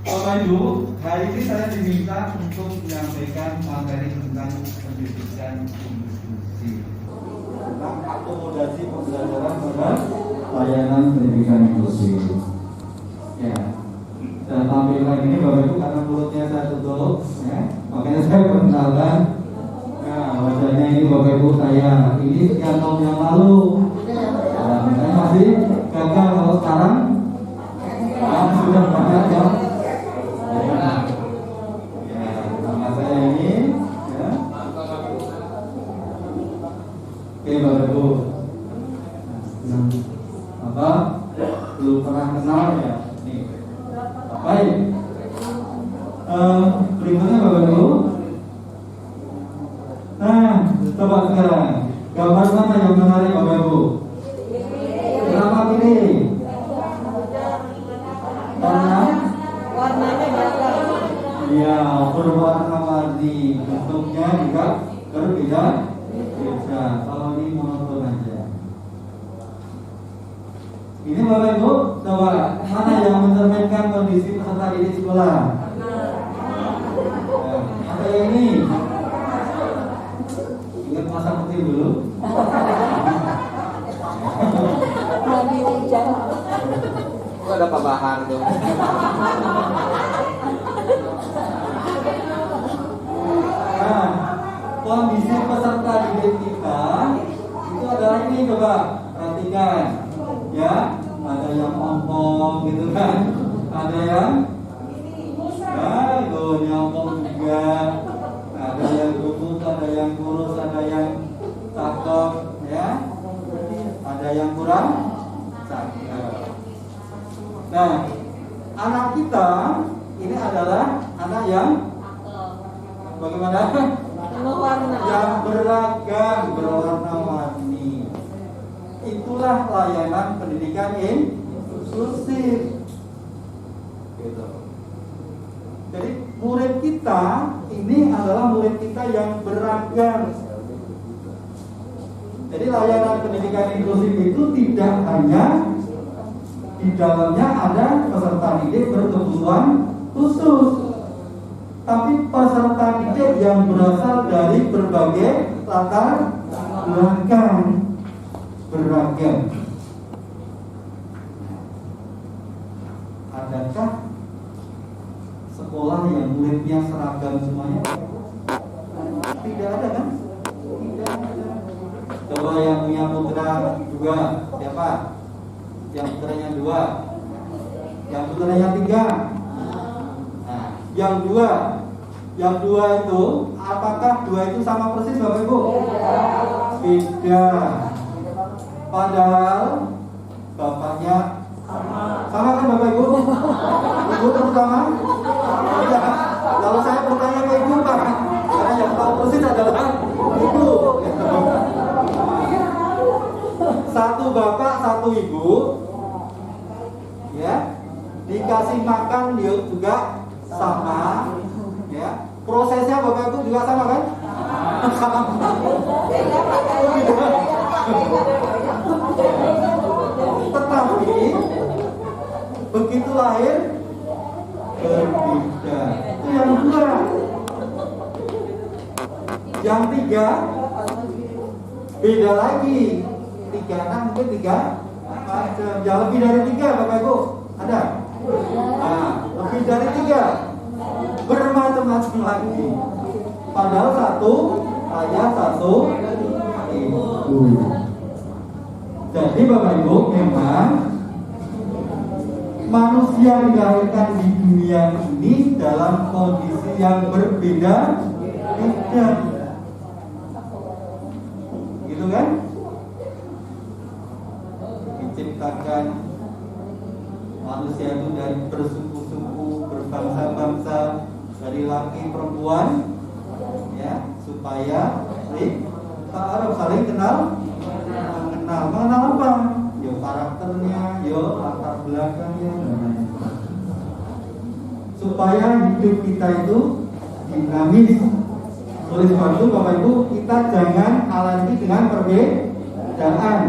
Bapak Ibu, hari ini saya diminta untuk menyampaikan materi tentang pendidikan inklusi, tentang akomodasi pembelajaran pada layanan pendidikan inklusi. Ya, saya tampilkan ini Bapak Ibu karena mulutnya saya tutup, ya, makanya saya perkenalkan. Nah, wajahnya ini Bapak Ibu saya, ini sekian tahun yang lalu. Nah, saya masih gagal kalau sekarang. Sudah banyak ya. Nama saya ini ya. Oke Bapak Ibu, apa belum pernah kenal ya nih. Baik, berikutnya Bapak Ibu. Nah, coba sekarang gambar mana yang menarik Bapak Ibu? Kenapa pilih? Warnanya beragam. Ya, berwarna-warni, bentuknya juga berbeda. Kalau ini monoton aja. Ini Bapak Ibu, coba mana yang mencerminkan kondisi peserta didik sekolah? Ada yang ini. Ingat masa kecil dulu. Itu ada tambahan tuh. Nah, kondisi peserta didik kita itu adalah ini, coba perhatikan, ya. Ada yang ompong gitu kan, ada yang nyompong juga, ada yang gemuk, ada yang kurus, ada yang cakep, ya, ada yang kurang cakep. Nah, anak kita ini adalah anak yang bagaimana? Yang beragam, berwarna-warni. Itulah layanan pendidikan inklusif. Gitu. Jadi murid kita ini adalah murid kita yang beragam. Jadi layanan pendidikan inklusif itu tidak hanya di dalamnya ada peserta didik berkebutuhan khusus, tapi peserta didik yang berasal dari berbagai latar belakang, beragam. Adakah sekolah yang muridnya seragam semuanya? Tidak ada kan? Tidak ada. Coba yang punya putra juga siapa? Yang putranya 2, yang putranya 3. Nah, yang dua itu, apakah 2 itu sama persis Bapak Ibu? Beda. Padahal bapaknya sama kan Bapak Ibu? Ibu terutama? Ya. Kalau saya bertanya ke ibu Pak, karena yang tahu persis adalah ibu. Satu bapak, satu ibu, ya, dikasih makan dia juga sama, ya. Prosesnya Bapak Ibu juga sama kan? Sama. Tetapi begitu lahir berbeda. Itu yang 2. Yang 3 beda lagi. 3 anak mungkin 3 macam. Ya lebih dari 3 Bapak Ibu ada? Nah, lebih dari 3 bermacam-macam lagi. Padahal satu ayah, satu ibu. Jadi Bapak Ibu memang manusia dilahirkan di dunia ini dalam kondisi yang berbeda-beda. Gitu kan? Diciptakan manusia itu dari bersuku-suku, berbangsa-bangsa, dari laki perempuan, ya, supaya saling kenal, mengenal apa? Yo karakternya, yo latar belakangnya, supaya hidup kita itu dinamis. Oleh sebab itu Bapak Ibu, kita jangan alergi dengan perbedaan.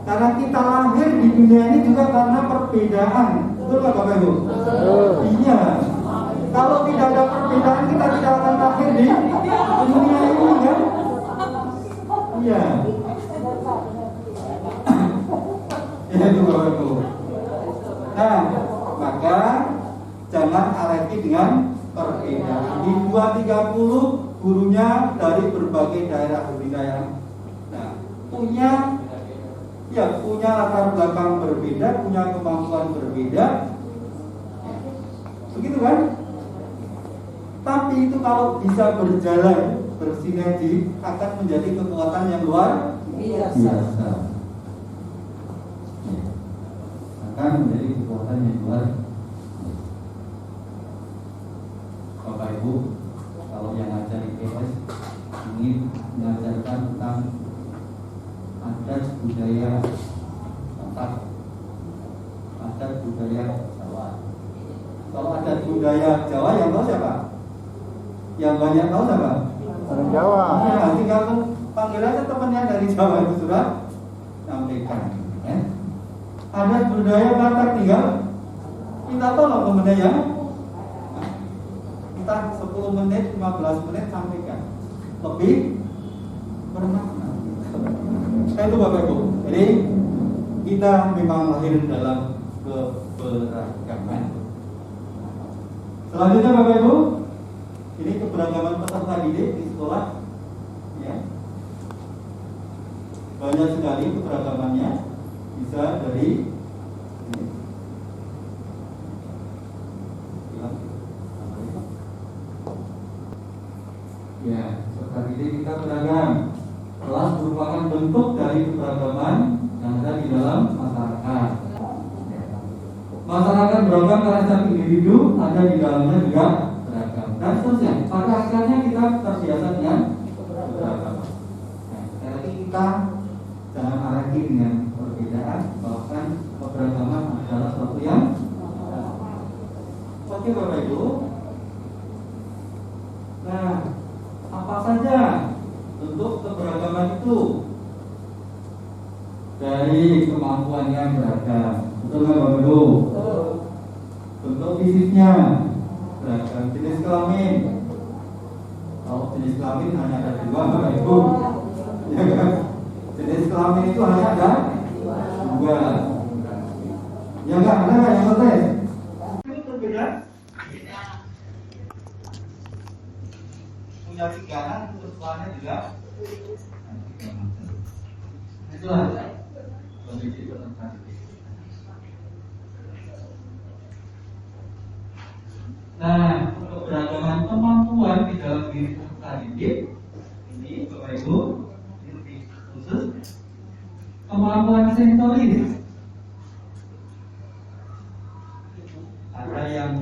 Karena kita lahir di dunia ini juga karena perbedaan. Betul nggak Bapak Ibu? Iya. Kalau tidak ada perbedaan kita tidak akan lahir di dunia ini kan? Iya. Ya itu Bapak Ibu. Nah, maka jangan alergi dengan perbedaan. Di 230 gurunya dari berbagai daerah berbeda. Nah, punya latar belakang berbeda, punya kemampuan berbeda. Begitu kan? Tapi itu kalau bisa berjalan bersinergi akan menjadi kekuatan yang luar biasa. Akan menjadi kekuatan yang luar biasa. Bapak Ibu, kalau yang ngajar IPS ingin mengajarkan tentang adat budaya Batak, adat budaya Jawa. Kalau adat budaya Jawa yang tahu siapa? Yang banyak tahu siapa? Orang Jawa. Ya, tinggal panggil aja temannya dari Jawa itu sudah sampaikan. Ya. Adat budaya Batak tinggal kita tolong kemudian kita 10 menit, 15 menit sampaikan. Lebih bermakna. Saya itu Bapak Ibu. Jadi kita memang lahir dalam keberagaman. Selanjutnya Bapak Ibu, ini keberagaman peserta didik di sekolah, ya. Banyak sekali keberagamannya, bisa dari ini. Ya, peserta didik kita beragam. Kelas merupakan bentuk dari keberagaman yang ada di dalam masyarakat. Masyarakat beragam karena setiap individu ada di dalamnya juga beragam. Dan seterusnya. Pada akhirnya kita terbiasa dengan beragam. Nah, sekali kita jangan alergi dengan perbedaan, bahkan keberagaman adalah sesuatu yang oke Bapak Ibu. Nah, apa saja bentuk keberagaman itu? Dari kemampuan yang beragam, betul nggak Bapak Ibu? Bentuk fisiknya beragam, jenis kelamin. Kalau jenis kelamin hanya ada 2 Bapak Ibu, ya kan? Jenis kelamin itu hanya ada 2. Ya nggak ada nggak yang protes? Itu berbeda. Punya pikiran, terus keluarnya juga. Itulah kondisi peserta didik. Nah, keberagaman kemampuan di dalam diri peserta didik ini Bapak Ibu, ini lebih khusus kemampuan sensoris. Ada yang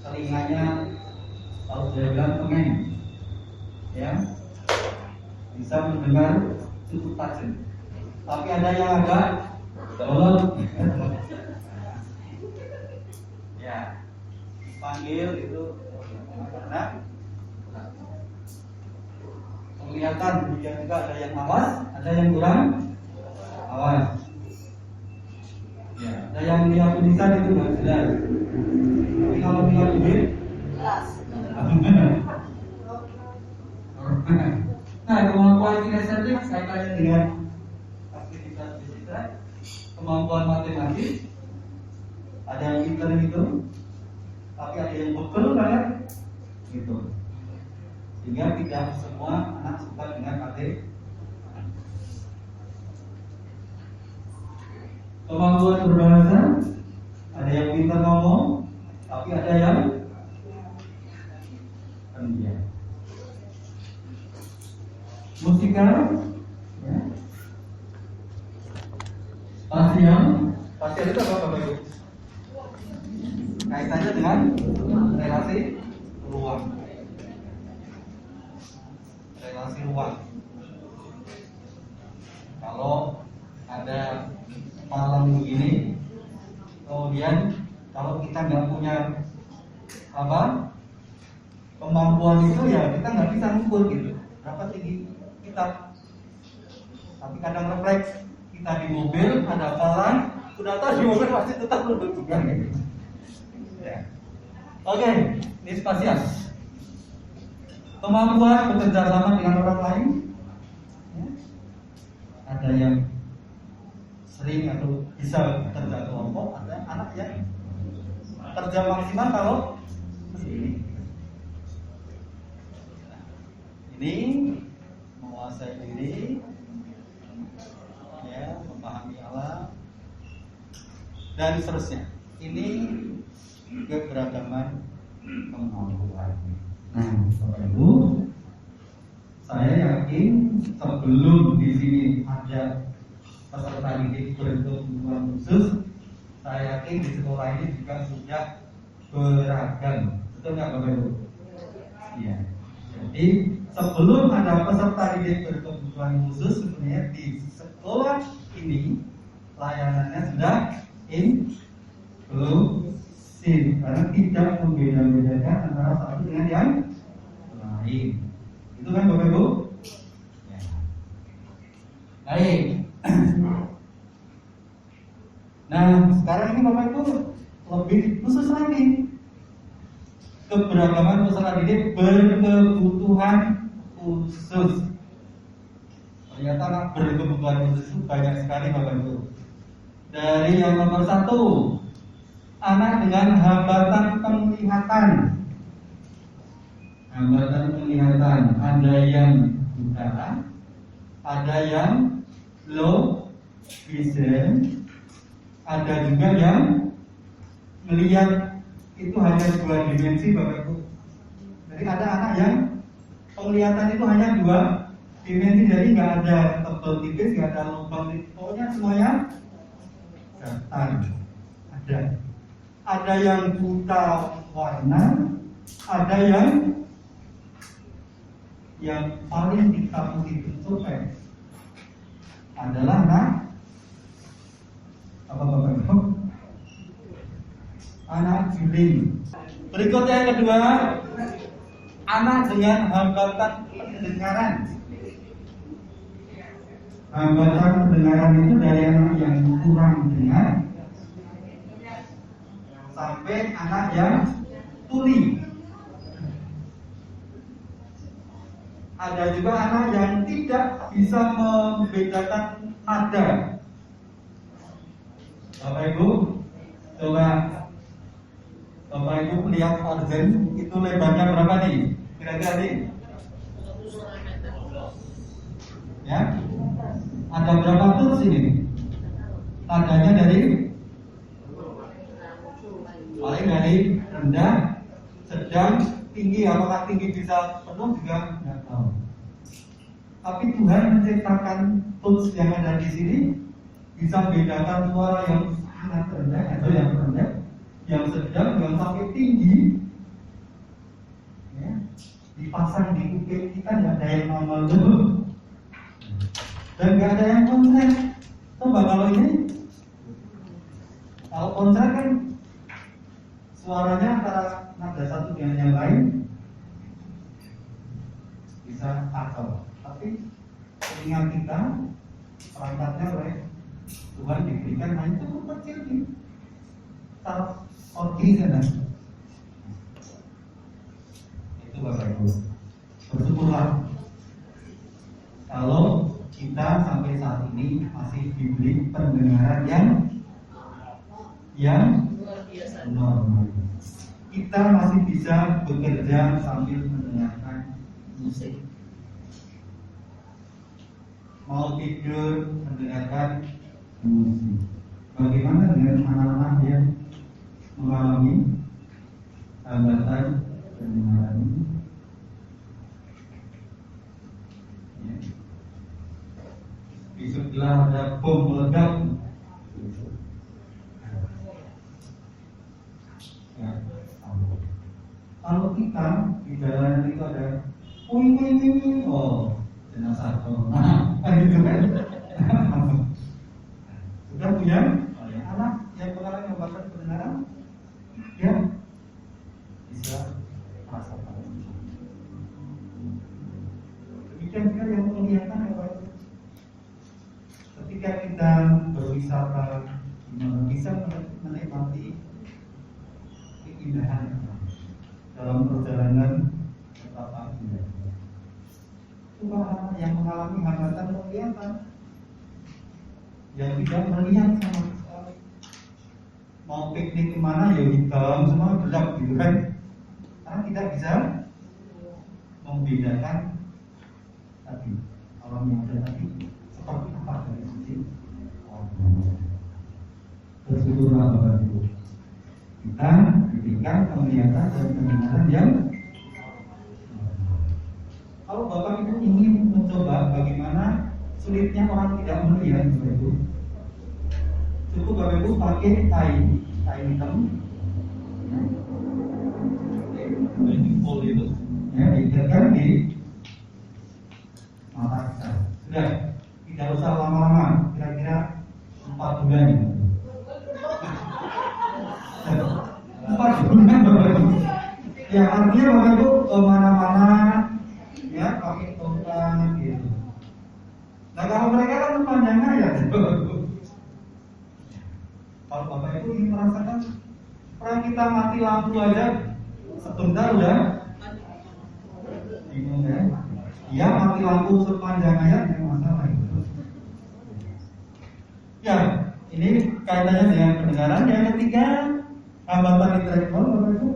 telinganya kalau saya bilang pengen, ya, bisa mendengar cukup tajam. Tapi ada yang agak tolong, ya, panggil itu karena penglihatan dia juga ada yang awas, ada yang kurang awas. Ya, ada yang lihat tulisan itu nggak jelas. Tapi kalau lihat duit jelas. Nah, kemampuan kinestetik kaitannya dengan aktivitas fisika, kemampuan matematis, ada yang pintar gitu, tapi ada yang betul banget gitu. Sehingga tidak semua anak suka dengan matematik. Kemampuan berbahasa, ada yang pintar ngomong, tapi ada yang pendiam. Musikal, ya. Spasial itu apa Bapak Ibu? Kaitannya dengan relasi ruang. Relasi ruang. Kalau ada malam begini, kemudian kalau kita nggak punya apa kemampuan itu, ya kita nggak bisa ngukur gitu berapa tinggi kita. Tapi kadang refleks, kita di mobil ada pelan, Udah tahu di mobil pasti tetap duduk juga gitu. Ya. Oke, ini spasias. Kemampuan bekerja sama dengan orang lain. Ya. Ada yang sering atau bisa kerja kelompok, ada anak yang kerja maksimal kalau ini menguasai diri, ya, memahami alam dan seterusnya. Ini keberagaman kemampuan. Nah, Bapak Ibu, saya yakin sebelum di sini ada peserta didik berkebutuhan khusus, saya yakin di sekolah ini juga sudah beragam. Betul nggak Bapak Ibu? Iya. Jadi sebelum ada peserta didik berkebutuhan khusus, sebenarnya di sekolah ini layanannya sudah inklusif karena tidak membeda-bedakan antara satu dengan yang lain. Itu kan Bapak Ibu? Ya. Baik. Nah, sekarang ini Bapak Ibu lebih khusus lagi. Keberagaman peserta didik berkebutuhan khusus. Ternyata anak berkebutuhan khusus itu banyak sekali Bapak Ibu. Dari yang nomor 1, anak dengan hambatan penglihatan. Hambatan penglihatan, ada yang buta, ada yang low vision, ada juga yang melihat itu hanya 2 dimensi Bapak Ibu. Jadi ada anak yang penglihatan itu hanya 2 dimensi, jadi nggak ada tebal tipis, nggak ada lubang tipis, pokoknya semuanya datar. Ada yang buta warna, ada yang paling ditakuti tercapai adalah anak apa Bapak Ibu? Anak juling. Berikutnya yang kedua, anak dengan hambatan pendengaran. Hambatan pendengaran itu dari anak yang kurang dengar sampai anak yang tuli. Ada juga anak yang tidak bisa membedakan nada. Bapak Ibu, coba Bapak Ibu lihat organ itu lebarnya berapa nih? Kira-kira nih? Ya? Ada berapa tools ini? Nadanya dari paling dari rendah, sedang, tinggi. Apakah tinggi bisa penuh juga nggak tahu. Tapi Tuhan menciptakan tools yang ada di sini bisa bedakan suara yang sangat rendah atau yang rendah, yang sedang, yang sampai tinggi, ya, dipasang di kuping kita, nggak ada yang normal dulu dan nggak ada yang konser. Coba kalau konser kan suaranya antara nada satu dengan yang lain bisa kacau, tapi telinga kita perangkatnya oleh Tuhan diberikan hanya cukup kecil nih, taraf orgi sana. Itu Bapak Ibu, bersyukurlah kalau kita sampai saat ini masih diberi pendengaran yang normal. Kita masih bisa bekerja sambil mendengarkan musik. Mau tidur mendengarkan musik. Bagaimana dengan anak-anak yang mengalami hambatan pendengaran ini? Ya. Besoklah ada bom meledak. Ya. Kalau kita di jalanan itu ada puing, oh jenazah, kan gitu kan? Sudah punya anak yang mengalami hambatan pendengaran, ya bisa merasakan. Demikian juga yang kelihatan ya Pak. Ketika kita berwisata di bisa menikmati keindahan dalam perjalanan betapa indahnya. Coba anak yang mengalami hambatan kelihatan, yang tidak melihat sama sekali. Mau piknik kemana ya hitam semua gelap gitu kan, karena tidak bisa membedakan tadi alam yang ada tadi seperti apa dari sisi bersyukurlah Bapak Ibu, kita diberikan penglihatan dan pendengaran yang kalau Bapak Ibu ingin mencoba bagaimana sulitnya orang tidak melihat Bapak Ibu, cukup Bapak Ibu pakai kain hitam full itu ya, diikatkan di mata kita. Sudah, tidak usah lama-lama, kira-kira 4 bulan. 4 bulan Bapak Ibu. Ya artinya Bapak Ibu kemana-mana ya pakai tongkat gitu. Nah kalau mereka kan panjangnya ya. Kalau Bapak Ibu ingin merasakan orang kita mati lampu aja sebentar udah bingung ya. Dia mati lampu sepanjang ayat yang masalah itu. Ya, ini kaitannya dengan pendengaran. Yang ketiga, hambatan intelektual Bapak Ibu.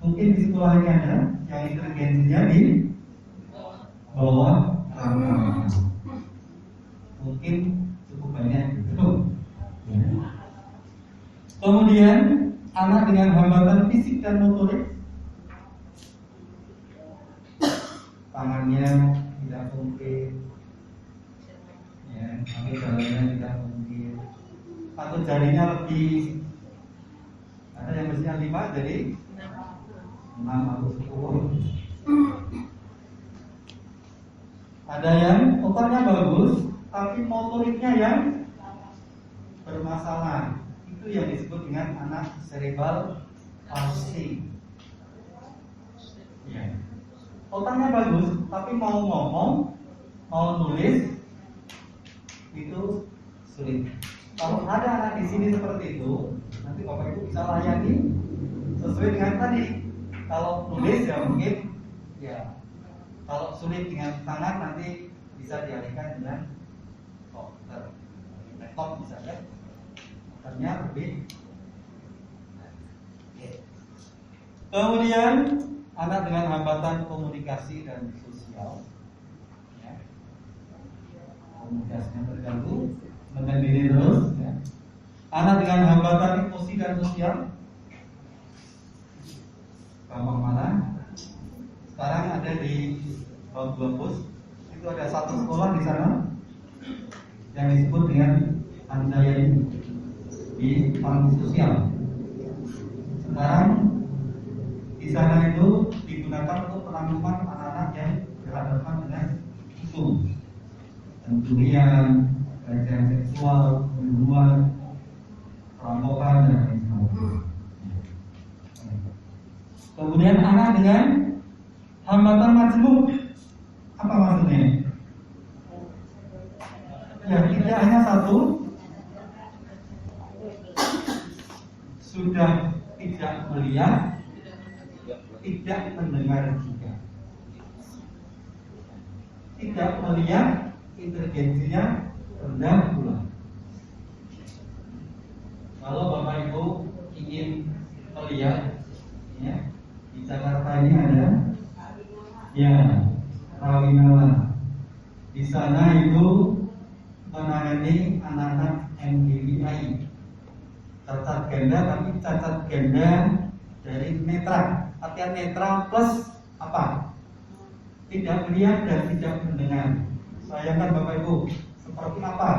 Mungkin di sekolah ini ada yang inteligensinya di bawah rata. Mungkin cukup banyak gitu. Kemudian anak dengan hambatan fisik dan motorik, tangannya tidak mungkin, ya, atau jalannya tidak mungkin, atau jarinya lebih, ada yang mestinya 5 jadi 6 atau 10. Ada yang otaknya bagus, tapi motoriknya yang bermasalah. Itu yang disebut dengan anak cerebral palsy. Ya. Otaknya bagus, tapi mau ngomong, mau nulis itu sulit. Kalau ada anak di sini seperti itu, nanti Bapak Ibu bisa layani sesuai dengan tadi. Kalau nulis ya mungkin, ya. Kalau sulit dengan tangan nanti bisa dialihkan dengan komputer, laptop misalnya. Ternyata lebih. Kemudian anak dengan hambatan komunikasi dan sosial, ya. Komunikasinya terganggu, menyendiri terus, ya. Anak dengan hambatan emosi dan sosial, gampang marah. Sekarang ada di Bambus, itu ada satu sekolah di sana yang disebut dengan Anjayani di panggung sosial. Sekarang di sana itu digunakan untuk penangguhan anak-anak yang berhadapan dengan isu pencurian, pelecehan seksual, pembunuhan, perampokan dan lain sebagainya. Kemudian anak dengan hambatan majmuk, apa maksudnya? Ya tidak hanya satu, sudah tidak melihat, tidak mendengar juga. Tidak melihat, inteligensinya rendah pula. Kalau Bapak Ibu ingin melihat, ya, di Jakarta ini ada, ya, Rawinala. Di sana itu menangani anak-anak MDWI, cacat ganda, tapi cacat ganda dari netra. Artinya netra plus apa? Tidak melihat dan tidak mendengar. Bayangkan Bapak Ibu, seperti apa?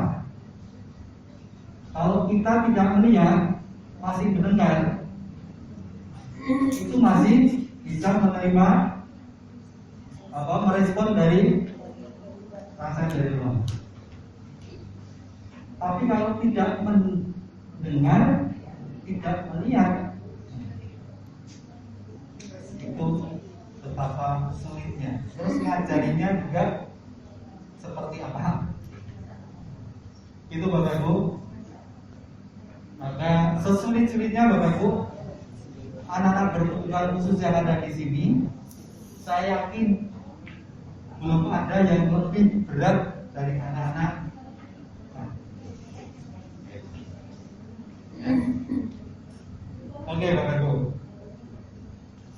Kalau kita tidak melihat, masih mendengar, itu masih bisa menerima apa? Merespon dari rasa dari Allah. Tapi kalau tidak mendengar, tidak melihat, itu betapa sulitnya. Terus ngajarinya juga seperti apa? Itu Bapak Ibu. sesulit-sulitnya Bapak Ibu, anak-anak berkebutuhan khusus yang ada di sini, saya yakin belum ada yang lebih berat dari anak-anak. Oke Bapak Ibu,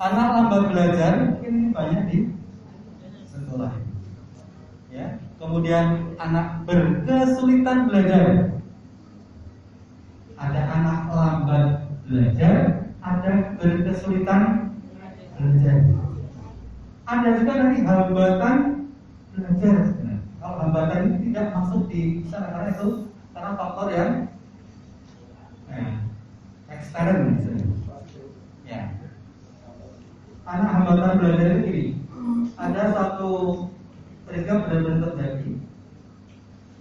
anak lambat belajar mungkin banyak di sekolah, ya. Kemudian anak berkesulitan belajar, ada anak lambat belajar, ada berkesulitan belajar, ada juga nanti hambatan belajar. Kalau hambatan ini tidak masuk di sana karena itu karena faktor yang ekstern misalnya. Ya. Anak hambatan belajar itu gini. Ada satu peristiwa benar-benar terjadi.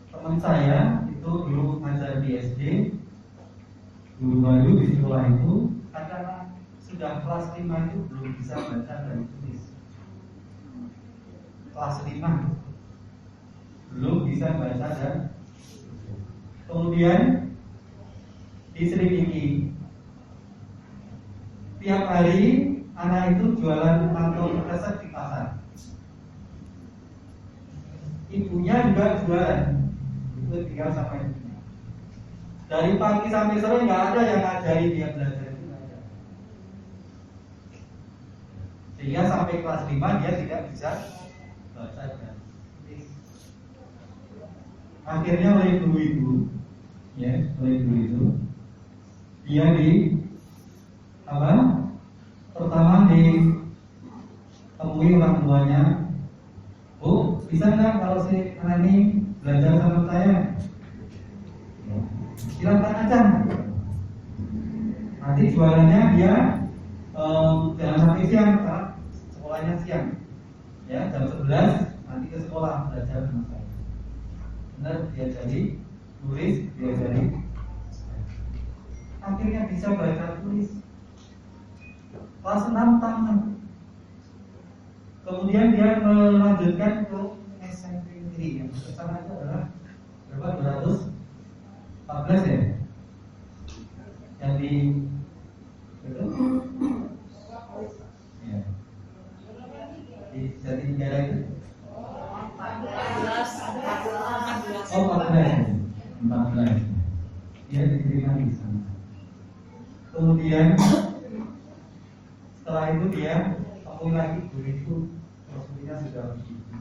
Teman saya itu dulu ngajar di SD, guru baru di sekolah itu, karena sudah kelas 5 itu belum bisa baca dan tulis. Kelas 5 belum bisa baca dan kemudian diselidiki. Tiap hari anak itu jualan mantul resep di pasar. Ibunya juga jualan, itu tinggal sama ibunya. Dari pagi sampai sore nggak ada yang ngajari dia belajar itu, nggak ada. Sehingga sampai kelas 5 dia tidak bisa baca dan tulis. Akhirnya oleh guru itu, ya, oleh guru itu, dia pertama ditemui orang tuanya. Bu, bisa nggak kalau si anak ini belajar sama saya? Silakan aja. Nanti jualannya dia jangan sampai siang, karena sekolahnya siang. Ya, jam 11 nanti ke sekolah belajar sama saya. Benar, diajari tulis, diajari. Akhirnya bisa baca tulis. Kelas 6 tamat. Kemudian dia melanjutkan ke SMP negeri yang bersama itu adalah berapa? 214 ya? Yang di itu? Ya. Di Jatinegara itu? 14. Dia diterima di sana. Kemudian setelah itu dia temui lagi guru itu, maksudnya sudah begitu.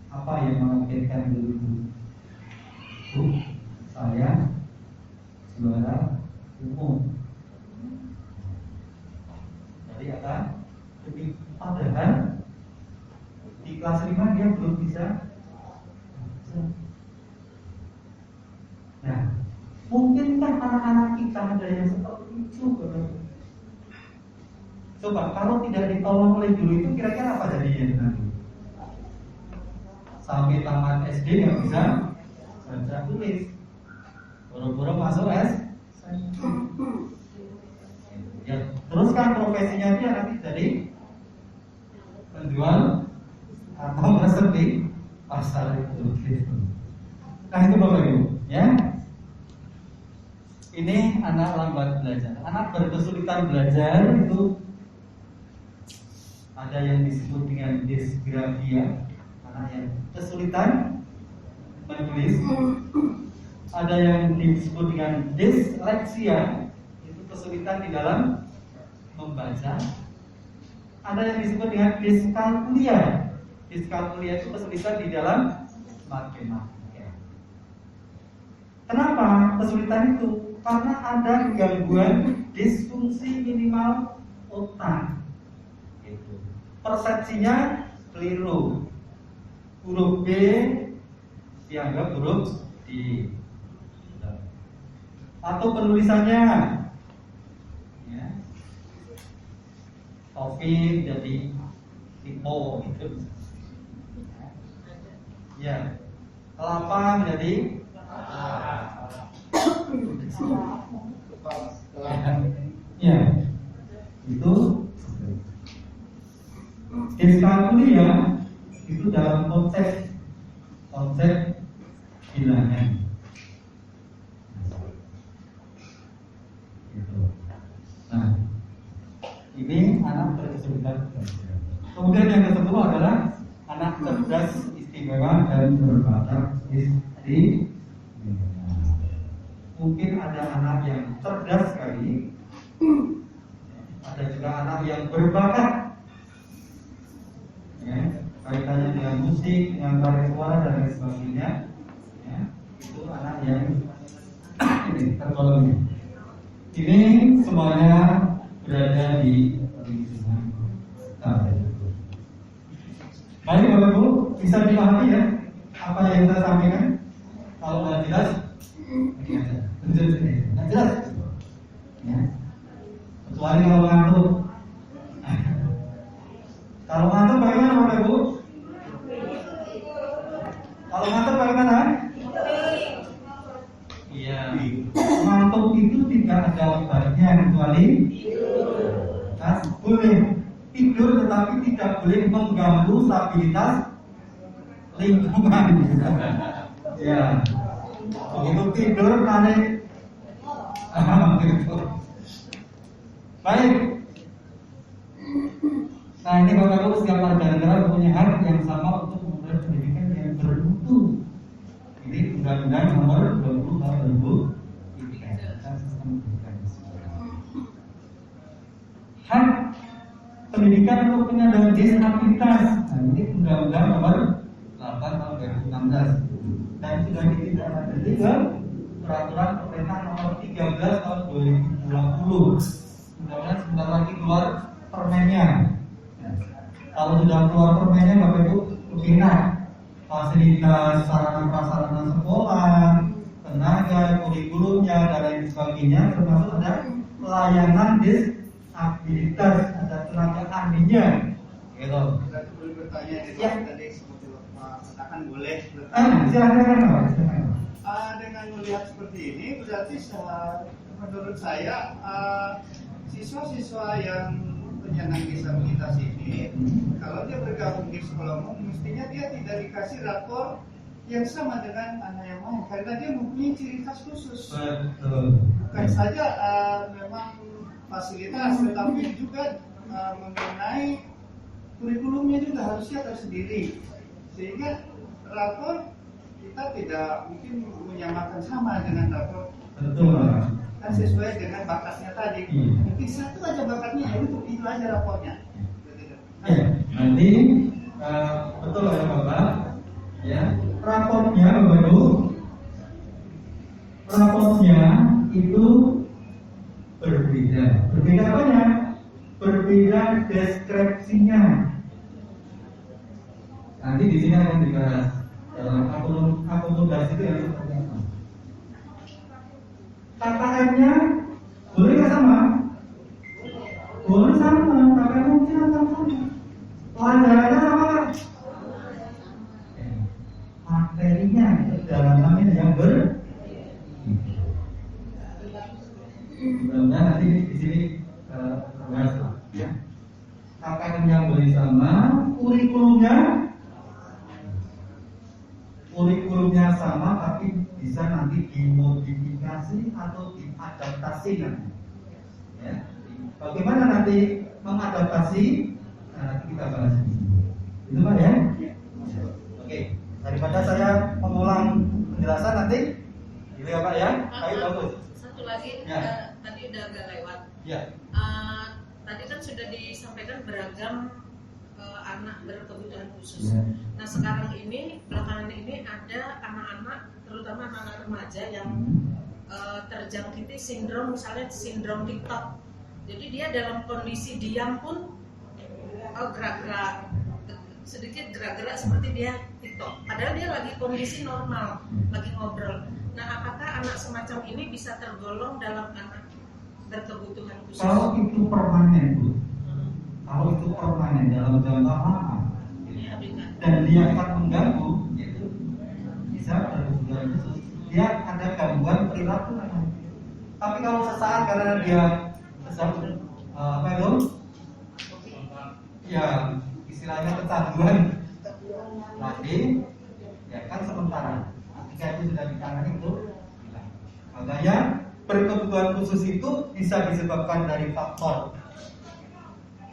Apa yang mengagetkan guru itu? Bu, saya juara umum. Jadi kata, padahal di kelas 5 dia belum bisa. Nah, mungkinkah anak-anak kita ada yang seperti itu? Coba kalau tidak ditolong oleh guru itu kira-kira apa jadinya nanti? Sampai tamat SD nggak bisa baca tulis, boro-boro masuk ya, teruskan profesinya dia nanti jadi penjual atau meresep di pasar itu. Nah itu Bapak Ibu, ya. Ini anak lambat belajar, anak berkesulitan belajar itu. Ada yang disebut dengan disgrafia, anak yang kesulitan menulis. Ada yang disebut dengan disleksia, itu kesulitan di dalam membaca. Ada yang disebut dengan diskalkulia. Diskalkulia itu kesulitan di dalam matematika. Kenapa kesulitan itu? Karena ada gangguan disfungsi minimal otak. Persepsinya keliru. Huruf B dianggap huruf D. Atau penulisannya, ya, Taufik jadi Tipo gitu. Ya, kelapa menjadi ya, itu diskalkulia itu dalam konsep bilangan. cerdas. Kemudian yang ke-10 adalah anak cerdas istimewa dan berbakat istimewa. Mungkin ada anak yang cerdas sekali, ada juga anak yang berbakat, ya, kaitannya dengan musik, dengan karya suara dan lain sebagainya. Ya, itu anak yang ini tergolong. Ini semuanya berada di lingkungan kita. Baik Bapak Ibu, bisa dipahami ya apa yang saya sampaikan? Kalau nggak jelas, nggak jelas. Ya. Kecuali kalau ngantuk. Kalau ngantuk bagaimana Bapak Ibu? Kalau ngantuk bagaimana? Iya. Ngantuk itu tidak ada obatnya kecuali boleh tidur, tetapi tidak boleh mengganggu stabilitas lingkungan. Ya. Begitu tidur narik. Baik. Nah ini Bapak Ibu, setiap warga negara punya hak yang sama untuk memperoleh pendidikan yang bermutu. Ini Undang-Undang Nomor 20 Tahun 2003 tentang Sistem Pendidikan Nasional. Hak pendidikan untuk penyandang disabilitas. Nah ini Undang-Undang Nomor 8 Tahun 2016 dan sudah ditindaklanjuti ke Peraturan Pemerintah Nomor 13 Tahun 2020. Mudah-mudahan sebentar lagi keluar permennya. Kalau sudah keluar permennya, Bapak Ibu lebih enak. Fasilitas sarana prasarana sekolah, tenaga, kurikulumnya dan lain sebagainya, termasuk ada pelayanan disabilitas, ada tenaga ahlinya. Gitu. Berarti boleh bertanya Ya. tadi seperti Bapak katakan boleh Silakan. dengan melihat seperti ini berarti menurut saya siswa-siswa yang penyandang disabilitas ini kalau dia bergabung di sekolah umum mestinya dia tidak dikasih rapor yang sama dengan anak yang lain karena dia mempunyai ciri khas khusus. Betul. Bukan saja memang fasilitas tetapi juga mengenai kurikulumnya juga harusnya tersendiri sehingga rapor kita tidak mungkin menyamakan sama dengan rapor Betul. kan sesuai dengan bakatnya tadi. Mungkin satu aja bakatnya itu aja rapornya. Ya, nanti betul ya Bapak. Ya, rapornya Bapak Ibu. Rapornya itu berbeda. Berbeda apanya? Berbeda deskripsinya. Nanti di sini akan dibahas dalam akomodasi itu yang seperti apa. KKM-nya boleh nggak sama? Boleh sama, KKM mungkin akan sama. Pelajarannya sama nggak? Materinya, kedalamannya yang mudah-mudahan nanti di sini bahas ya. KKM-nya boleh sama, kurikulumnya sama, tapi bisa nanti dimodifikasi atau diadaptasi nanti. Ya. Bagaimana nanti mengadaptasi? Nanti kita bahas di sini. Itu Pak ya? Oke. Daripada saya mengulang penjelasan nanti, gitu ya Pak ya? Baik, bagus. Satu lagi, Ya. tadi udah agak lewat. Ya. Tadi kan sudah disampaikan beragam anak berkebutuhan khusus. Ya. Nah sekarang ini belakangan ini ada anak-anak, terutama anak-anak remaja yang terjangkiti sindrom, misalnya sindrom TikTok. Jadi dia dalam kondisi diam pun gerak-gerak, sedikit gerak-gerak seperti dia TikTok. Padahal dia lagi kondisi normal, lagi ngobrol. Nah apakah anak semacam ini bisa tergolong dalam anak berkebutuhan khusus? Kalau itu permanen Bu. Kalau itu permanen dalam jangka lama Ya, dan dia akan mengganggu, itu bisa berkebutuhan khusus. Dia ada gangguan perilaku. Tapi kalau sesaat karena dia apa itu? Ya istilahnya kecanduan lagi, ya kan sementara. Ketika itu sudah ditangani itu hilang. Makanya berkebutuhan khusus itu bisa disebabkan dari faktor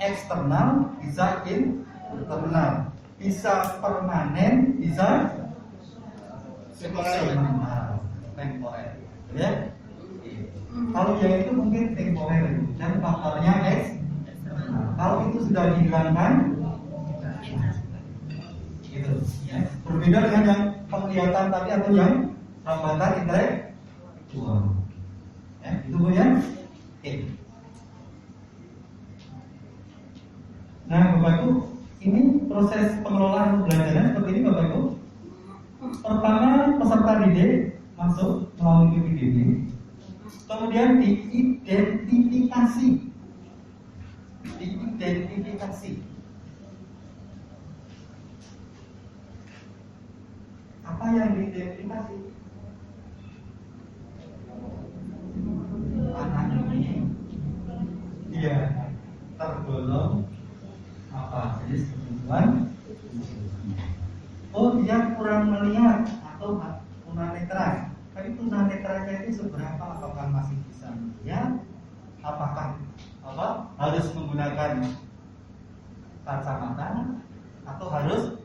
eksternal, bisa internal, bisa permanen, bisa sementara, temporer, ya. Kalau yang itu mungkin temporer dan faktornya eksternal. Kalau itu sudah dihilangkan, gitu, ya. Berbeda dengan yang penglihatan tadi atau yang hambatan intelektual, ya, itu Bu ya. Oke. Nah, Bapak Ibu, ini proses pengelolaan pembelajaran seperti ini, Bapak Ibu. Pertama, peserta didik masuk melalui PPDB, kemudian diidentifikasi. Apa yang diidentifikasi? Anak ini dia tergolong apa jenis kebutuhan? Oh, dia kurang melihat atau tunanetra. Tapi tunanetranya itu seberapa? Apakah masih bisa melihat? Apakah harus menggunakan kacamata atau harus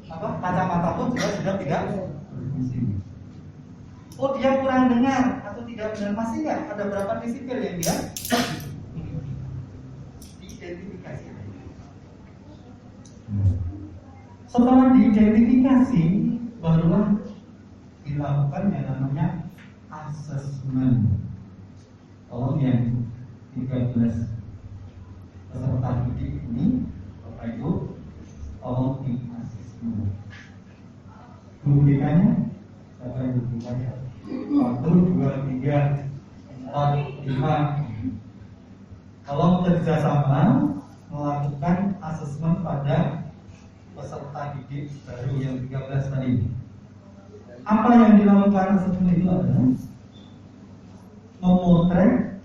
kacamata pun juga sudah tidak berfungsi. Oh, dia kurang dengar atau tidak benar, masih nggak? Ada berapa desibel yang dia diidentifikasi? Setelah diidentifikasi, barulah dilakukan yang namanya asesmen. Tolong yang 13 peserta didik ini, Bapak Ibu, tolong di asesmen. Rubrikannya, siapa yang rubrikannya? 1, 2, 3, 4, 5. Tolong kerjasama melakukan asesmen pada peserta didik baru yang 13 tadi. Apa yang dilakukan asesmen itu adalah memotret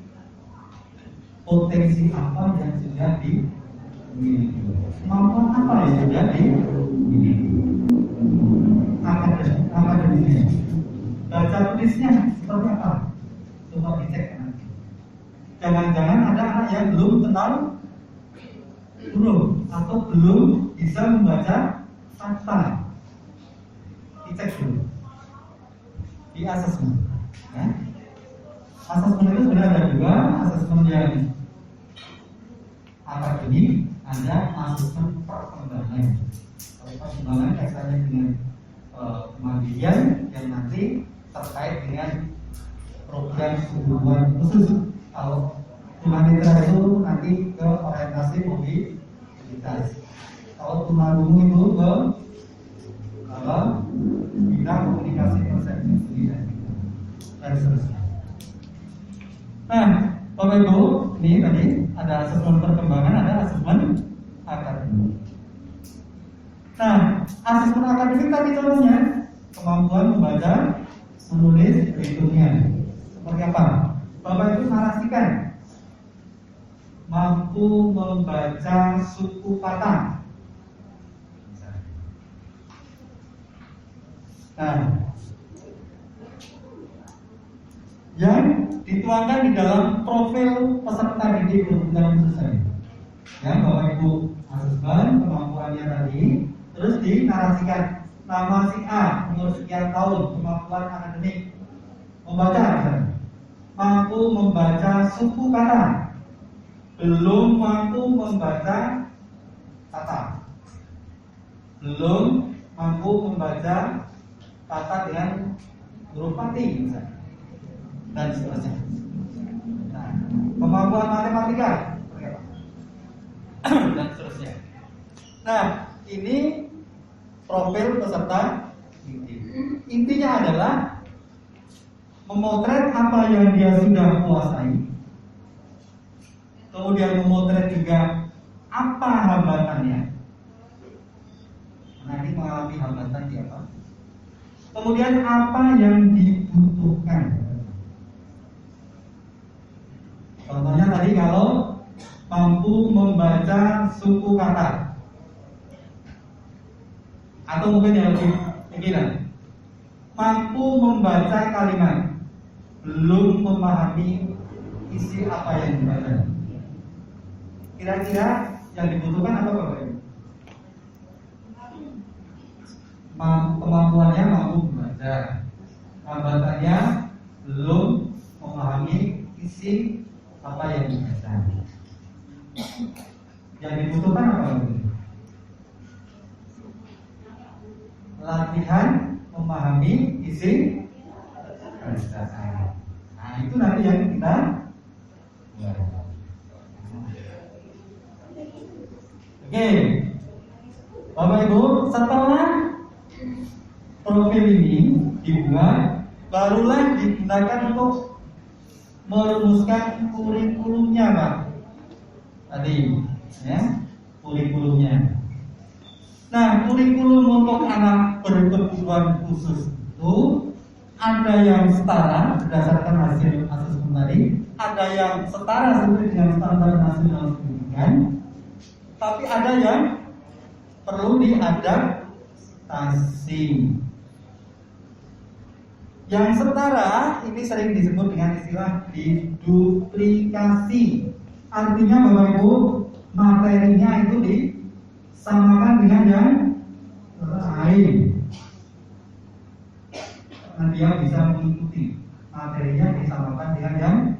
potensi apa yang sudah dimiliki, kemampuan apa yang sudah dimiliki, akademisnya, baca tulisnya seperti apa, coba dicek nanti. Jangan-jangan ada anak yang belum kenal huruf atau belum bisa membaca kata, dicek dulu di asesmen. Ya. Asesmen itu sebenarnya ada dua, asesmen yang akademik, ada asesmen perkembangan. Kalau perkembangan kaitannya dengan kemandirian yang nanti terkait dengan program kebutuhan khusus. Kalau tunanetra itu nanti ke orientasi mobilitas. Kalau tunarungu itu ke bidang komunikasi persepsi dan seterusnya. Nah, Bapak Ibu, ini tadi ada asesmen perkembangan, ada asesmen akademik. Nah, asesmen akademik tadi contohnya kemampuan membaca, menulis, berhitungnya. Seperti apa? Bapak Ibu narasikan mampu membaca suku kata. Nah, yang dituangkan di dalam profil peserta didik berkebutuhan khusus tadi. Ya, Bapak Ibu asesmen kemampuannya tadi, terus dinarasikan nama si A umur sekian tahun, kemampuan akademik membaca, mampu membaca suku kata, belum mampu membaca kata, belum mampu membaca kata dengan huruf pati misalnya, dan seterusnya. Nah, kemampuan matematika dan seterusnya. Nah, ini profil peserta didik. Intinya adalah memotret apa yang dia sudah kuasai, kemudian memotret juga apa hambatannya. Nanti mengalami hambatan di apa? Kemudian apa yang dibutuhkan. Contohnya tadi kalau mampu membaca suku kata, atau mungkin yang lebih pikiran, mampu membaca kalimat, belum memahami isi apa yang dibaca. Kira-kira yang dibutuhkan apa Bapak Ibu? Kemampuannya mampu membaca, hambatannya belum memahami isi apa yang dibaca. Yang dibutuhkan apa Bapak Ibu? Latihan memahami isi bacaan. Nah itu nanti yang kita buat. Oke, Bapak Ibu, setelah profil ini dibuat, barulah digunakan untuk merumuskan kurikulumnya, Pak. Tadi, ya, kurikulumnya. Nah, kurikulum untuk anak berkebutuhan khusus itu ada yang setara berdasarkan hasil asesmen tadi, ada yang setara sesuai dengan standar nasional pendidikan, tapi ada yang perlu diadaptasi. Yang setara ini sering disebut dengan istilah diduplikasi. Artinya Bapak Ibu, materinya itu disamakan dengan yang lain. Nah, dia bisa mengikuti materinya disamakan dengan yang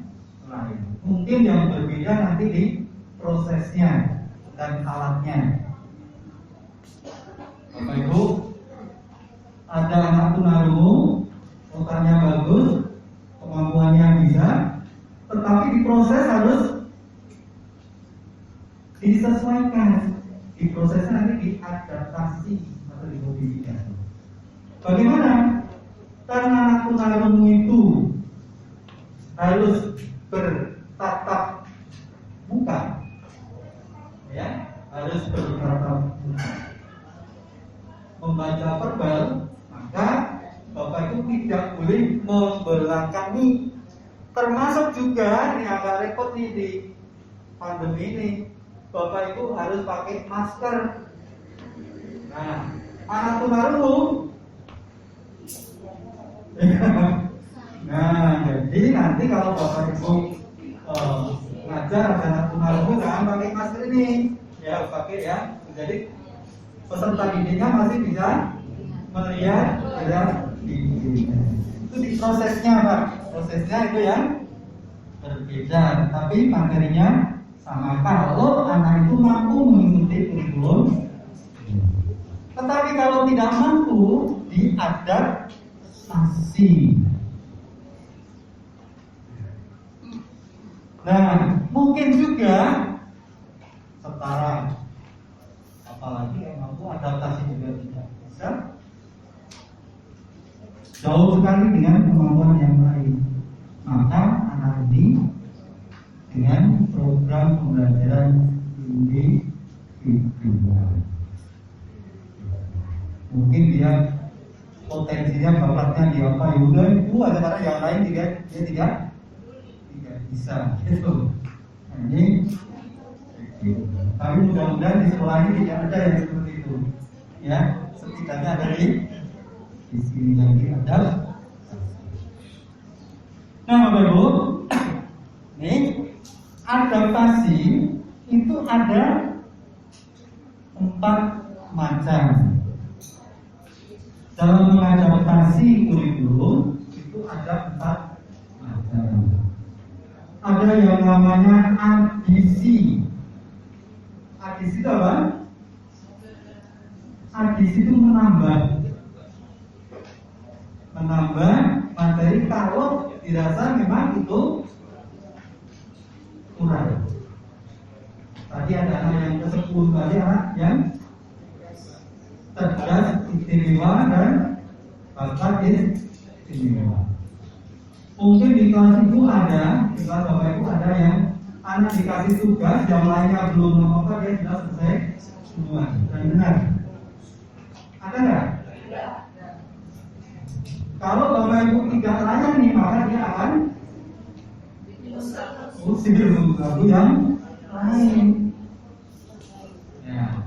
lain. Mungkin yang berbeda nanti di prosesnya dan alatnya. Bapak Ibu, ada anak tunarungu, otaknya bagus, kemampuannya bisa, tetapi di proses harus disesuaikan. Di prosesnya nanti diadaptasi atau dimodifikasi. Bagaimana? Karena anak tunarungu itu harus bertatap muka, ya, harus bertatap muka, membaca verbal, maka Bapak itu tidak boleh membelakangi. Termasuk juga ini agak repot nih di pandemi ini, Bapak itu harus pakai masker. Nah, anak tunarungu nah, jadi nanti kalau Bapak Ibu ngajar anak tunarungu jangan pakai masker ini, ya pakai ya. Jadi peserta didiknya masih bisa melihat gerak didiknya. Itu di prosesnya Pak, prosesnya itu yang berbeda, tapi materinya sama. Kalau anak itu mampu mengikuti kurikulum, tetapi kalau tidak mampu diadaptasi. Nah, mungkin juga setara, apalagi yang mampu adaptasi juga tidak bisa, jauh sekali dengan kemampuan yang lain. Maka anak ini dengan program pembelajaran individual, mungkin dia potensinya bakatnya di apa ya udah itu ada, karena yang lain dia tidak bisa gitu. Nah, ini tapi mudah-mudahan di sekolah ini tidak ada yang seperti itu, ya, setidaknya ada di sini lagi ada. Nah Bapak Ibu, nih adaptasi itu ada 4 macam. Dalam mengadaptasi kurikulum itu ada 4 macam. Ada yang namanya adisi. Adisi itu apa? Adisi itu menambah materi kalau dirasa memang itu kurang. Tadi ada anak yang ke-10 kali, anak yang cerdas, istimewa dan bakat istimewa. Mungkin di kelas itu ada, di kelas Bapak Ibu ada yang anak dikasih tugas, yang lainnya belum apa-apa, dia sudah selesai semua. Dan benar. Ada nggak? Kalau Bapak Ibu tidak layani, maka dia akan usir lagu yang lain. Ya,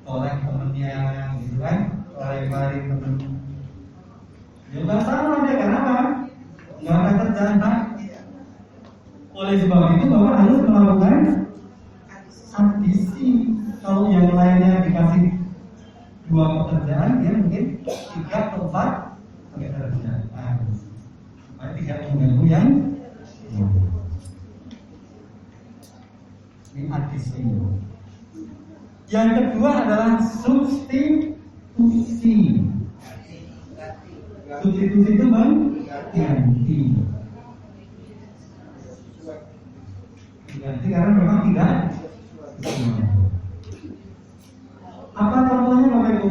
oleh temennya gitu kan, oleh temen. Ya nggak salah dia, kenapa? Nggak akan terjadi. Oleh sebab itu Bapak harus melakukan 2 pekerjaan dia mungkin 3 atau 4 pekerjaan. Nah, tidak mengganggu yang ini adisi. Yang kedua adalah substitusi. Substitusi itu mengganti. Ganti karena memang tidak. Apa contohnya Bapak Ibu?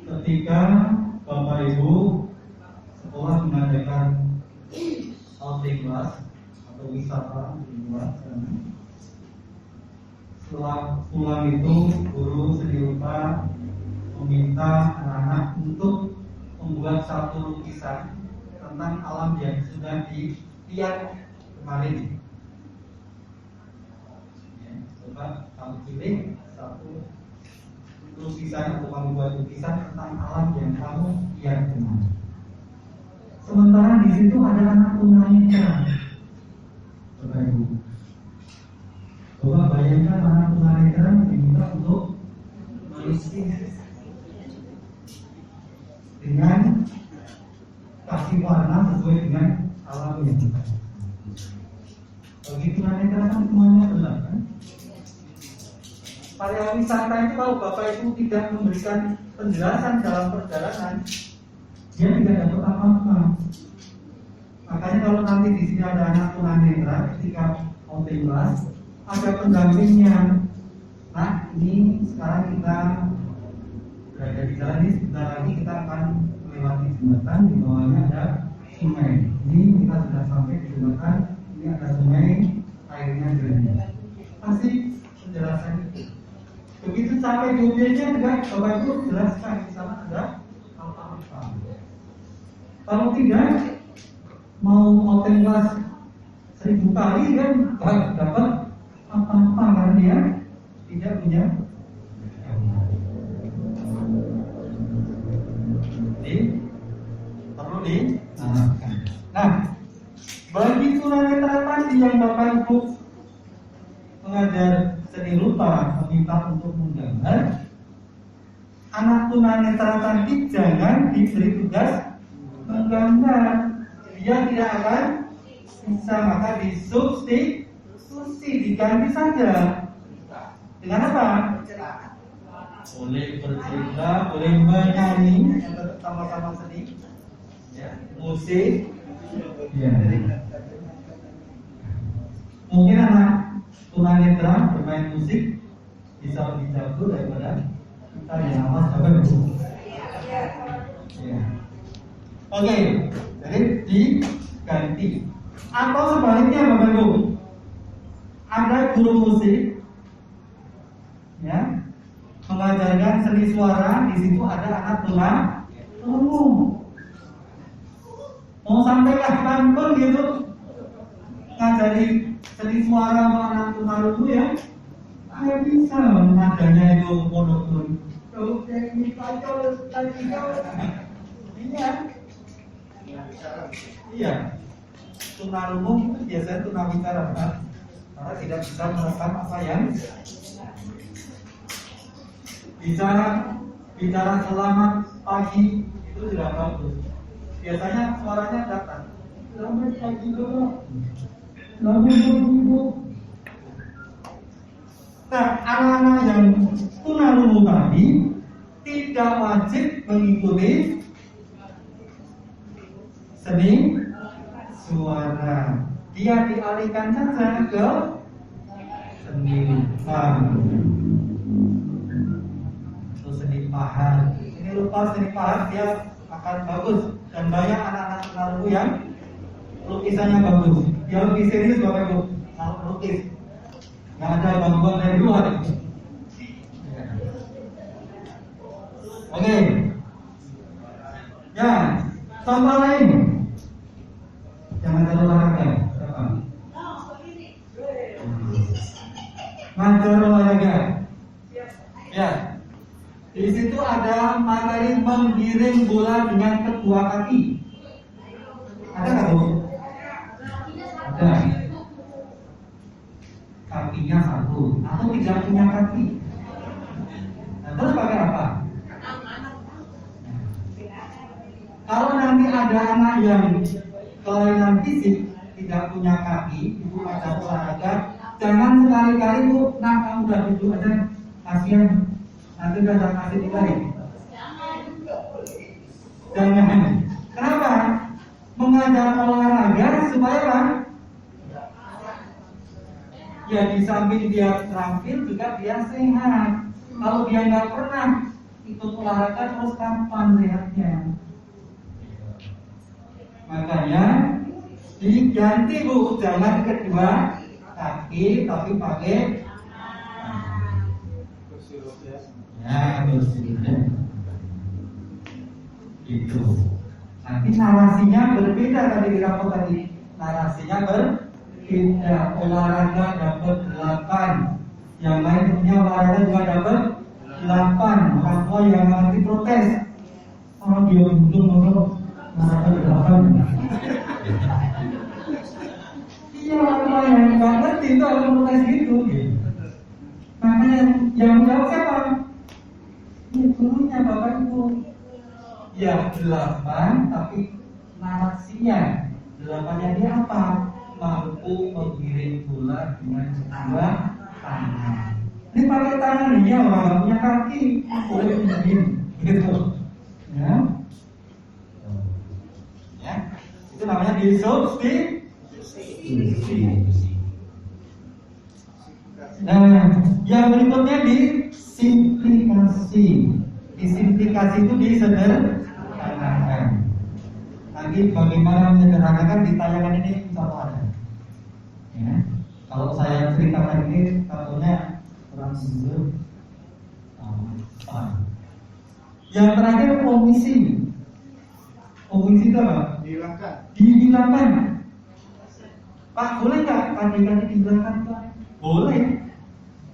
Ketika Bapak Ibu sekolah mengadakan outing class atau wisata di luar sana, setelah pulang itu guru seni rupa meminta anak-anak untuk membuat satu lukisan tentang alam yang sudah dilihat kemarin. Ya, coba kamu pilih satu lukisan atau kamu buat lukisan tentang alam yang kamu lihat kemarin. Sementara di situ ada anak tunanetra, Bapak Ibu. Coba bayangkan anak tunanetra diminta untuk melukis dengan kasih warna sesuai dengan alam yang kita. Begitu tunanetra kan semuanya benar kan? Pariwisata itu kalau Bapak Ibu tidak memberikan penjelasan dalam perjalanan, dia tidak dapat apa-apa. Makanya kalau nanti di sini ada anak tunanetra ketika outing class, ada pendampingnya. Nah, ini sekarang kita berada di jalan ini, sebentar lagi kita akan melewati jembatan, di bawahnya ada sungai. Ini kita sudah sampai di jembatan, ini ada sungai, airnya jernih. Pasti penjelasan itu. Begitu sampai di objeknya juga Bapak Ibu jelaskan di sana ada apa-apa. Kalau tidak mau outing class 1000 kali kan gak dapat apa-apa karena dia tidak punya. Perlu ditanamkan. Nah, bagi tunanetra tadi yang Bapak Ibu mengajar seni rupa meminta untuk menggambar, anak tunanetra tadi jangan diberi tugas menggambar, dia tidak akan bisa, maka disubstitusi, diganti saja dengan apa? Boleh bercerita, boleh menyanyi, sama-sama seni, ya, musik, ya. Mungkin anak tunanetra bermain musik bisa lebih jago daripada kita yang awas Bapak Ibu. Ya. Oke, jadi diganti. Atau sebaliknya Bapak Ibu, ada guru musik, ya, mengajarkan seni suara, di situ ada anak tunarungu. Mau sampai kapanpun gitu ngajari seni suara sama anak tunarungu ya, saya bisa nadanya itu monoton. Iya. Iya. Tunarungu itu biasanya tunawicara, karena tidak bisa merekam apa yang bicara selamat pagi itu tidak bagus. Biasanya suaranya datang. Selamat pagi Bapak. Selamat pagi Ibu. Nah, anak-anak yang tunarungu tadi tidak wajib mengikuti seni suara. Dia dialihkan saja ke seni rupa. Seni pahat. Ini rupa seni pahat dia akan bagus dan banyak anak-anak tunarungu yang lukisannya bagus. Dia lebih serius Bapak Ibu kalau lukis. Nggak ada gangguan dari luar. Oke. Ya, contoh lain. Jangan terlalu olahraga. Ngajar olahraga. Ya. Di situ ada materi menggiring bola dengan kedua kaki. Ada nggak Bu? Ada. Kakinya kakinya satu atau tidak punya kaki. Nah, terus pakai apa? Kalau nanti ada anak yang kelainan fisik tidak punya kaki, ibu ada olahraga, jangan sekali-kali bu, nah kamu udah duduk aja, kasihan, nanti udah tak kasih dikali. Jangan. Kenapa? Mengajar olahraga supaya apa? Ya di samping dia terampil juga dia sehat. Kalau dia nggak pernah ikut olahraga terus kapan sehatnya? Makanya diganti bu, jangan kedua kaki tapi pakai ya bersih. Itu. Nanti narasinya berbeda tadi di rapor tadi. Narasinya berbeda. Olahraga dapat 8. Yang lain punya olahraga juga dapat 8. Orang tua yang nanti protes. Oh dia untung kalau olahraga 8. Iya orang tua yang nggak ngerti itu ada protes gitu. Makanya yang jawab siapa? Ya gurunya bapak ibu. Ya 8 tapi narasinya 8-nya dia apa? Mampu menggiring bola dengan kedua tangan. Ini pakai tangan ya, orang nggak punya kaki boleh begini gitu ya. Ya itu namanya disubstitusi. Nah yang berikutnya disimplifikasi. Disimplifikasi itu disederhanakan. Nanti bagaimana menyederhanakan di tayangan ini insya Allah ada. Ya. Kalau saya ceritakan ini tentunya kurang jujur. Yang terakhir omisi. Omisi itu apa? Dihilangkan. Pak boleh nggak kaki-kaki dihilangkan Pak? Boleh.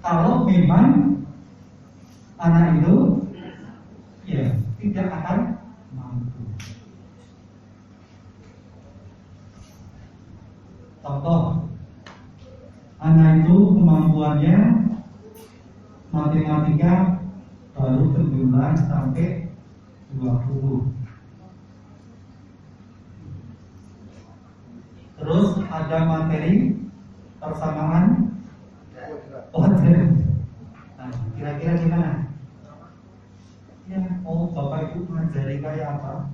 Kalau memang anak itu ya tidak akan mampu. Contoh, anak itu kemampuannya matematika baru 19 sampai 20. Terus ada materi persamaan kuadrat. Nah, kira-kira gimana? Ya, oh bapak ibu mengajari kayak apa?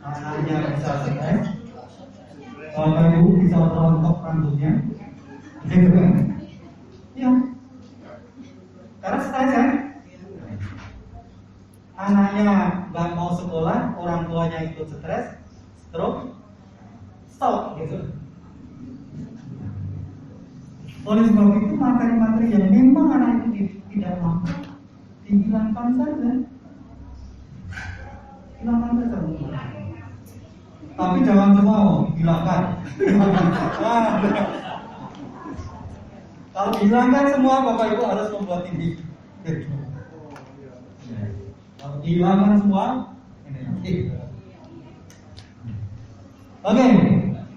Anaknya bisa stres, bapak ibu bisa rontok rambutnya, gitu kan? Ya, karena stres kan? Anaknya nggak mau sekolah, orang tuanya ikut stres, stroke, stop gitu. Oleh sebab itu materi-materi yang memang anak itu tidak mampu dihilangkan saja. Hilangkan saja. Tapi jangan semua hilangkan. Kalau hilangkan semua Bapak Ibu harus membuat ini. Kalau hilangkan semua ini. Oke,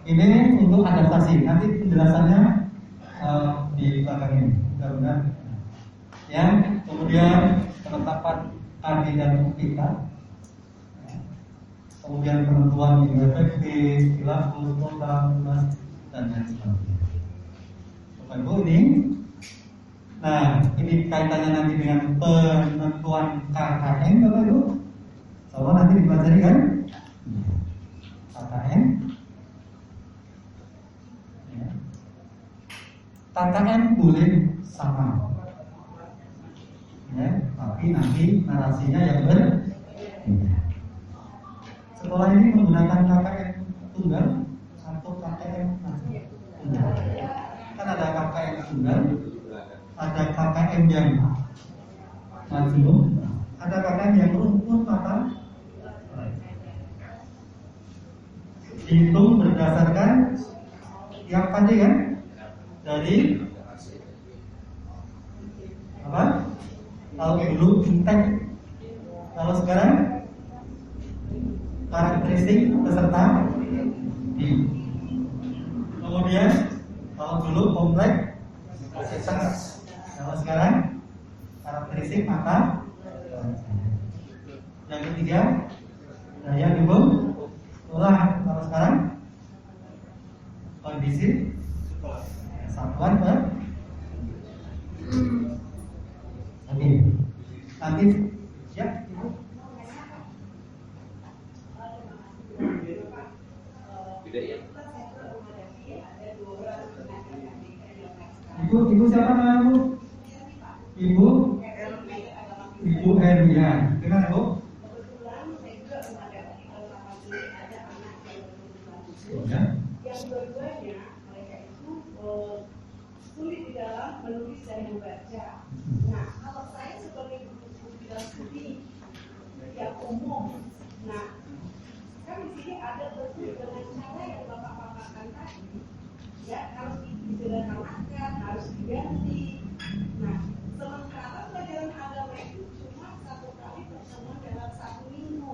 ini untuk adaptasi. Nanti penjelasannya di belakang ini. Mudah-mudahan. Ya, kemudian penetapan AD dan UPK, kemudian penentuan yang efektif, hilafus, total, lunas, dan lain sebagainya. Bapak Ibu ini, nah ini kaitannya nanti dengan penentuan KKN, Bapak Ibu. Soalnya nanti dipelajari kan? KKN. Ya. KKN boleh sama. Ya, tapi nanti narasinya yang berbeda. Sekolah ini menggunakan KKN tunggal atau KKN tunggal. Kan ada KKN tunggal, ada KKN yang majmuk, ada KKN yang rumpun mata. Dihitung berdasarkan yang tadi kan dari apa? Kalau dulu intek, kalau sekarang karakteristik peserta di. Kemudian kalau dulu komplek Kalau sekarang karakteristik mata. Yang ketiga daya dukung tulang. Kalau sekarang kondisi satuan per. Oke. Nanti ya Ibu. Beda ya. Ibu siapa namanya Bu? Ibu Hermia. Gimana Bu? Ya. Yang dua-duanya mereka itu sulit di dalam menulis dan membaca. Nah, kalau saya sebagai guru bidang studi yang umum, nah kan di sini ada bentuk dengan cara yang Bapak paparkan tadi, ya harus disederhanakan, harus diganti. Nah, sementara pelajaran agama itu cuma 1 kali pertemuan dalam 1 minggu.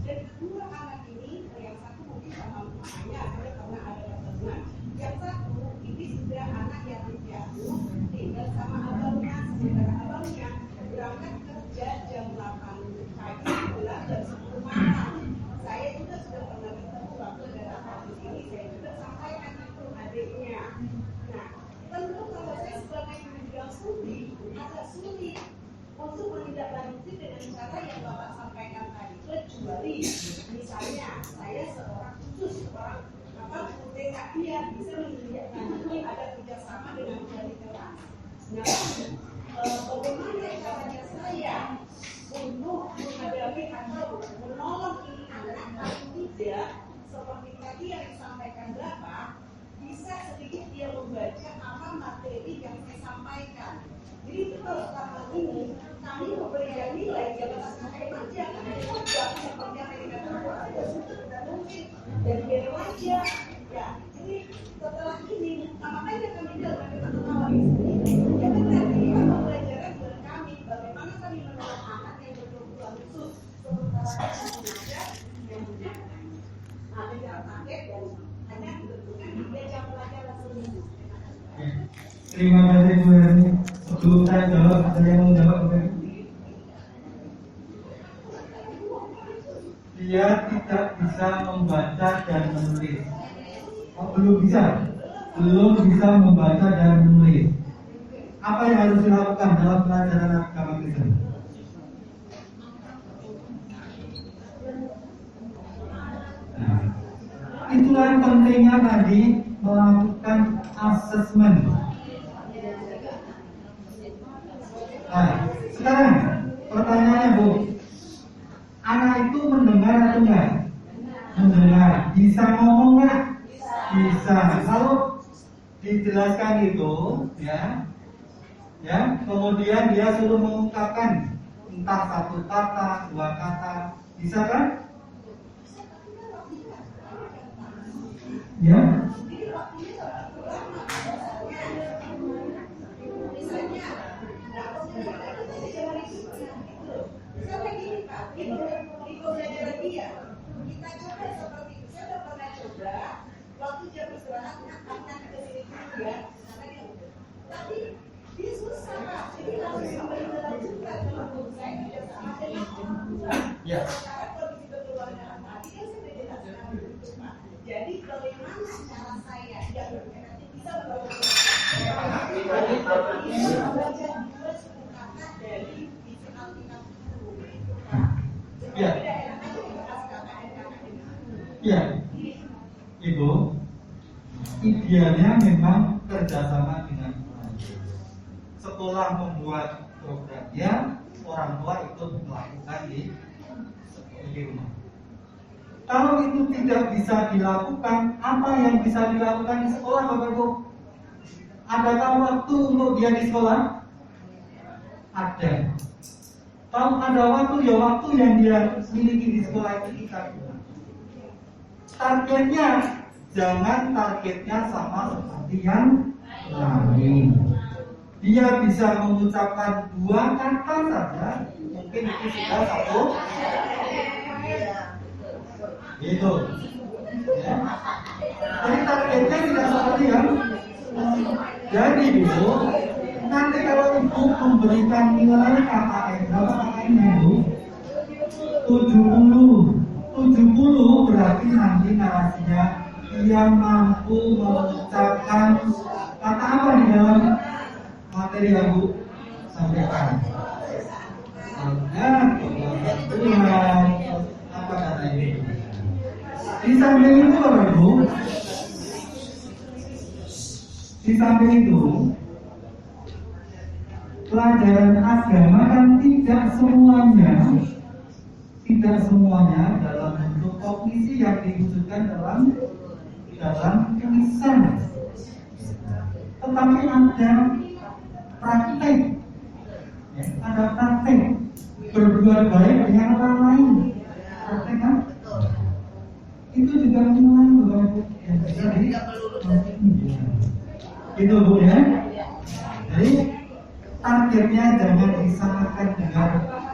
Dan kedua anak ini, yang satu mungkin sama mamanya, karena ada pertemuan. Yang satu ini sudah anak yang piatu, tinggal sama abangnya, sementara abangnya berangkat kerja jam 8 pagi, pulang jam 10 malam. Saya juga sudah pernah ketemu waktu dalam kasus ini, saya juga sampaikan itu adiknya. Nah, tentu kalau saya sebagai guru bidang studi agak sulit untuk menindaklanjuti dengan cara yang Bapak sampaikan tadi, kecuali misalnya saya seorang khusus orang TKI yang bisa menindaklanjuti ada kerjasama dengan kementerian. Nah, bagaimana caranya saya untuk menghadapi atau menolong ini anak paling tidak seperti tadi yang disampaikan Bapak, bisa sedikit dia membaca apa materi yang saya sampaikan. Jadi kalau selama ini kami memberikan nilai jangan sampai aja karena seperti yang dikatakan sudah mungkin dan biar aja ya. Jadi setelah ini makanya kami bilang teman-teman ini ya benar ini pembelajaran buat kami bagaimana kami menolong anak yang berkebutuhan khusus sementara mengajar yang punya jarak target dan hanya dibentukkan dia jam pelajaran seminggu. Terima kasih Bu Hermi. Sebelum saya jawab, ada yang mau jawab? Dia tidak bisa membaca dan menulis. Oh, belum bisa membaca dan menulis. Apa yang harus dilakukan dalam pelajaran agama Kristen? Nah, itulah pentingnya tadi melakukan asesmen. Nah, sekarang pertanyaannya Bu, anak itu mendengar atau enggak? Mendengar. Bisa ngomong enggak? Bisa. Kalau dijelaskan itu, ya, kemudian dia suruh mengungkapkan entah 1 kata, 2 kata, bisa kan? Ya. Misalnya gini Pak, di pembelajaran dia, kita coba seperti itu. Saya sudah pernah coba waktu jam istirahat, karena ke sini dulu ya, karena dia udah. Tapi dia susah Pak, jadi harus sampai melanjutkan kalau saya tidak sama dengan orang tua. Ya. Sekarang kondisi kekeluargaan tadi kan saya jelaskan dulu Pak. Jadi bagaimana cara saya yang bisa membaca dua suku kata dari isi Alkitab itu, Pak. Ya. Ya, Ibu, idealnya memang kerjasama dengan sekolah membuat programnya, orang tua ikut melakukan di rumah. Kalau itu tidak bisa dilakukan, apa yang bisa dilakukan di sekolah, Bapak Ibu? Adakah waktu untuk dia di sekolah? Ada. Kalau ada waktu, ya waktu yang dia miliki di sekolah itu kita gunakan. Targetnya, jangan targetnya sama seperti yang lain. Dia bisa mengucapkan 2 kata saja, mungkin itu sudah 1. Gitu. Ya. Jadi targetnya tidak seperti yang. Jadi Bu, nanti kalau ibu memberikan nilai KKM, berapa KKM ibu? 70 berarti nanti narasinya dia mampu mengucapkan kata apa di dalam materi yang Bu sampaikan. Tuhan, apa kata itu? Di samping itu Bapak Ibu, di samping itu pelajaran agama kan tidak semuanya dalam bentuk kognisi yang diwujudkan dalam tulisan, tetapi ada praktek, ya, ada praktek berbuat baik dengan orang lain, praktek kan? Itu juga mengulang yang terjadi. Itu Bu ya. Jadi targetnya jangan disamakan dengan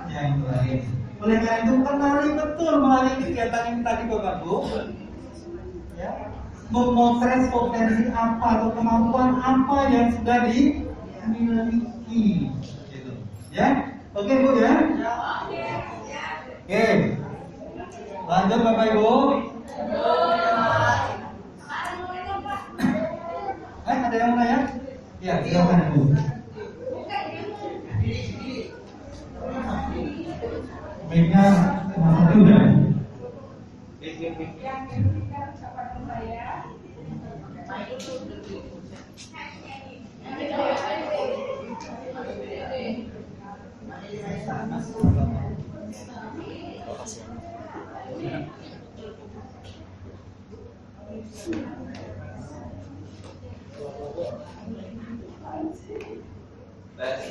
yang lain. Oleh karena itu kenali betul melalui kegiatan ini tadi Bapak Bu, ya, memotret potensi apa atau kemampuan apa yang sudah dimiliki, gitu. Ya, oke Bu ya. Oke, lanjut Bapak Ibu. Ada yang mau nanya? Ya, silakan Bu. Baiknya masa sudah. Yang diberikan kepada saya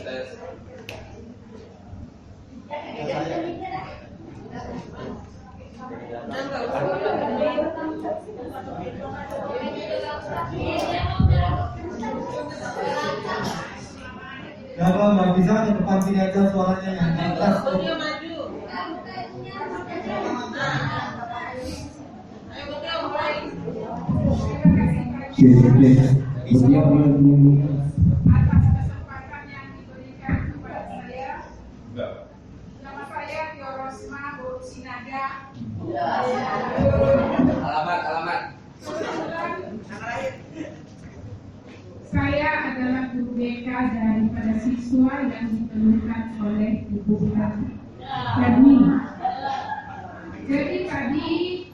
Tes. Ya kalau nggak bisa ke depan sini aja suaranya yang jelas. Dia maju. Ayo betul mulai. atas kesempatan yang diberikan kepada saya. Nama saya Tiorosma Sinaga. Alamat. Saya adalah guru BK daripada siswa yang ditemukan oleh Ibu Fadmi. Jadi tadi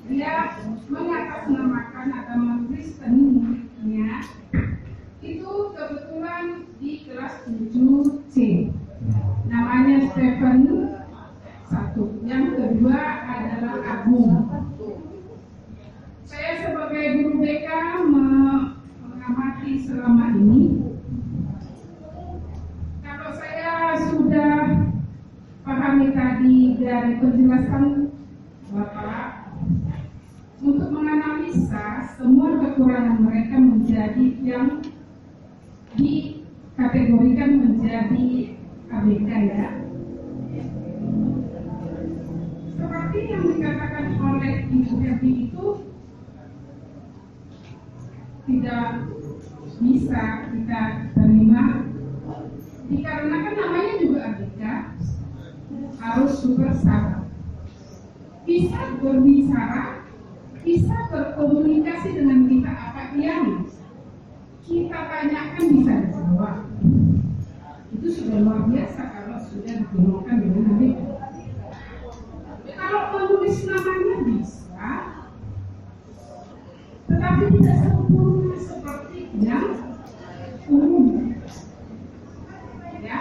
dia mengatasnamakan agama Kristen muridnya itu kebetulan di kelas 7C. Namanya Stephen satu. Yang kedua adalah Agung. Saya sebagai guru BK mengamati selama ini. Kalau saya sudah pahami tadi dari penjelasan Bapak, untuk menganalisa semua kekurangan mereka menjadi yang dikategorikan menjadi ABK ya. Seperti yang dikatakan oleh Ibu Herdi itu tidak bisa kita terima dikarenakan namanya juga ABK, harus super sabar, bisa berbicara, bisa berkomunikasi dengan kita apa yang kita tanyakan bisa dijawab. Itu sudah luar biasa kalau sudah digolongkan dengan ABK. Kalau menulis namanya bisa, tetapi tidak sempurna seperti yang umum. Ya,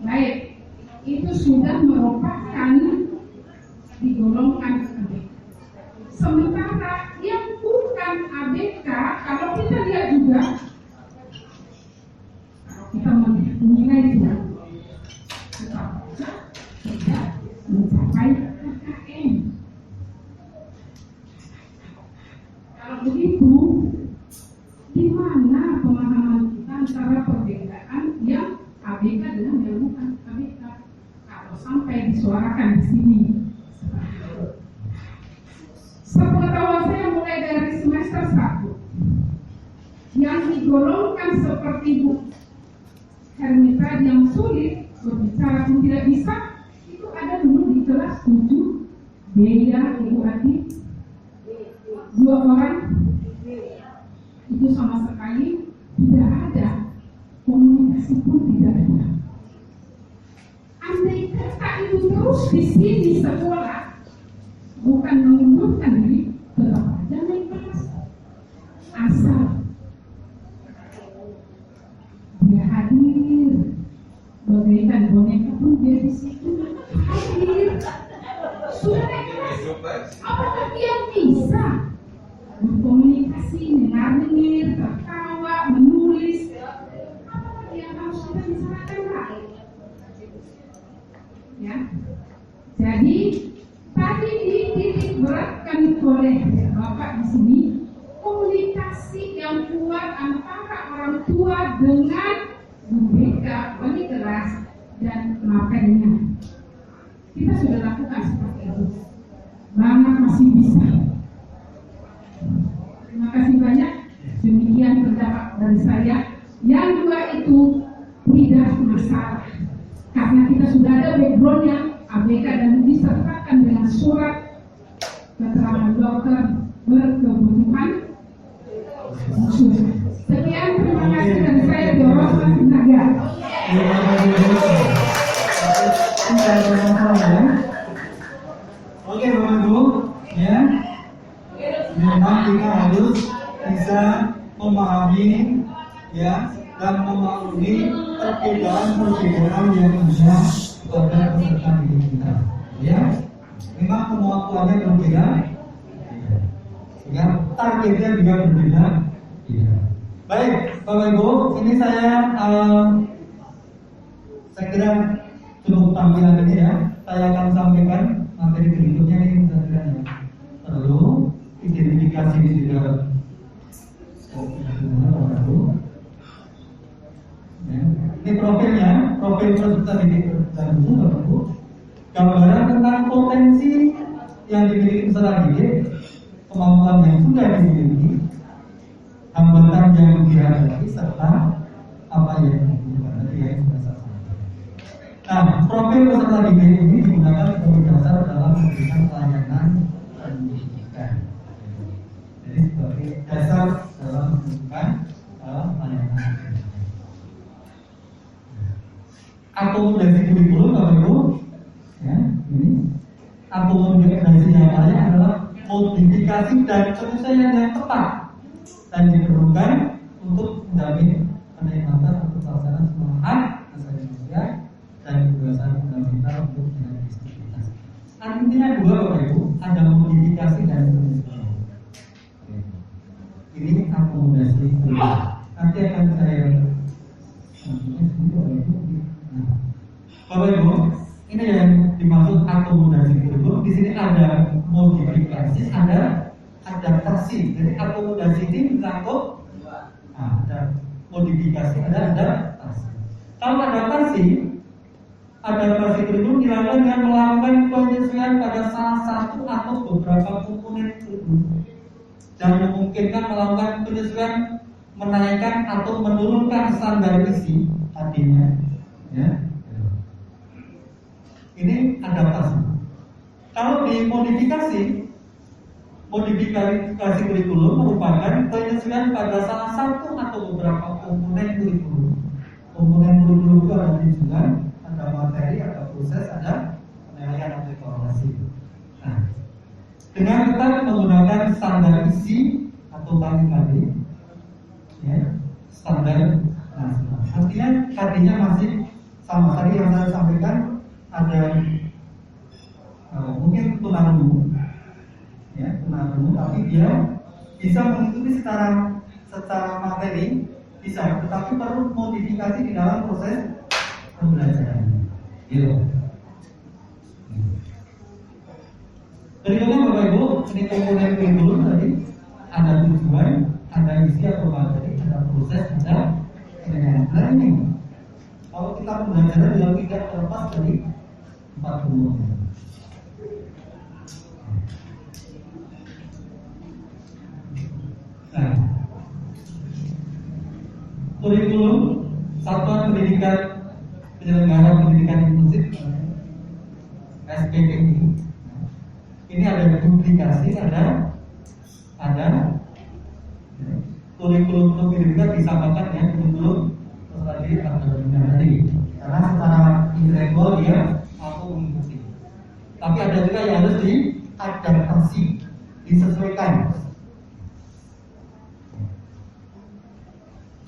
baik, itu sudah merupakan digolongkan ABK. Sementara yang bukan ABK, kalau kita lihat juga, kita menilai juga, tetap tidak mencapai KKM. Kalau begitu, di mana pemahaman kita antara perbedaan yang ABK dengan yang bukan ABK? Kalau sampai disuarakan di sini, sepengetahuan saya mulai dari semester 1 yang digolongkan seperti hermita yang sulit berbicara pun tidak bisa, itu ada dulu di kelas 7 Dea, Ibu Ati, 2 orang itu sama sekali tidak ada komunikasi pun tidak ada. Andai kata itu terus di sini sekolah, bukan mengundurkan diri, tetap aja naik kelas. Asal dia hadir, bagaikan boneka pun dia di situ hadir. Sudah naik kelas, apakah dia bisa berkomunikasi, mengalir, tertawa, menulis? Apakah dia harus kita bicarakan, Pak? Ya, jadi tadi dititik beratkan oleh Bapak di sini komunikasi yang kuat antara orang tua dengan BK, wali kelas dan makanya kita sudah lakukan seperti itu. Banyak masih bisa. Terima kasih banyak. Demikian pendapat dari saya. Yang dua itu tidak masalah. Karena kita sudah ada backgroundnya, ABK dan disertakan dengan surat keterangan dokter berkebutuhan khusus. Sekian, terima kasih dari saya Doros Naga. Oke Bapak Ibu, ya, memang kita harus bisa memahami, ya, dan memaklumi perbedaan yang ada pada peserta didik kita. Ya, memang kemampuannya berbeda, sehingga targetnya juga berbeda. Ya. Baik, Bapak Ibu, ini saya kira cukup tampilan ini ya. Saya akan sampaikan materi berikutnya ini ya. Perlu identifikasi juga. Ya. Ini profilnya, profil peserta didik dan guru, Bapak Ibu. Gambaran tentang potensi yang dimiliki peserta didik, kemampuan yang sudah dimiliki, hambatan yang dihadapi serta apa yang dibutuhkan. Nah, profil peserta didik ini digunakan sebagai dasar dalam memberikan pelayanan pendidikan. Jadi sebagai dasar dalam memberikan pelayanan. Akomodasi kurikulum, Bapak Ibu, ya, ini akomodasi yang lain adalah modifikasi dan penyesuaian yang tepat dan diperlukan untuk menjamin kenikmatan untuk pelaksanaan semua hak asasi manusia dan kebebasan fundamental untuk beraktivitas. Artinya dua, Bapak Ibu, ada modifikasi dan penyesuaian. Ini akomodasi kurikulum. Nanti akan saya Bapak Ibu, ini yang dimaksud akomodasi kurikulum. Di sini ada modifikasi, ada adaptasi. Jadi akomodasi ini mencakup ada modifikasi, ada adaptasi. Kalau adaptasi kurikulum dilakukan dengan melakukan penyesuaian pada salah satu atau beberapa komponen kurikulum dan memungkinkan melakukan penyesuaian, menaikkan atau menurunkan standar isi artinya, ya. Ini adaptasi. Kalau di modifikasi kurikulum merupakan penyesuaian pada salah satu atau beberapa komponen kurikulum. Komponen kurikulum itu ada tujuan, ada materi, ada proses, ada penilaian atau evaluasi. Nah, dengan tetap menggunakan standar isi atau KIKD, ya, standar nasional. Artinya KD-nya masih sama tadi yang saya sampaikan. Ada mungkin tunarungu, ya, tunarungu, tapi dia bisa mengikuti secara materi bisa, tetapi perlu modifikasi di dalam proses pembelajaran. Gitu. Berikutnya Bapak Ibu, ini komponen kurikulum tadi ada tujuan, ada isi atau materi, ada proses, ada learning. Kalau kita pembelajaran yang tidak terlepas dari 40. Nah, kurikulum Satuan Pendidikan Penyelenggara Pendidikan Inklusif SPPI. Ini ada duplikasi, ada kurikulum pendidikan disamakan dengan kurikulum tadi karena secara intelektual dia mampu mengikuti. Tapi ada juga yang harus diadaptasi, disesuaikan.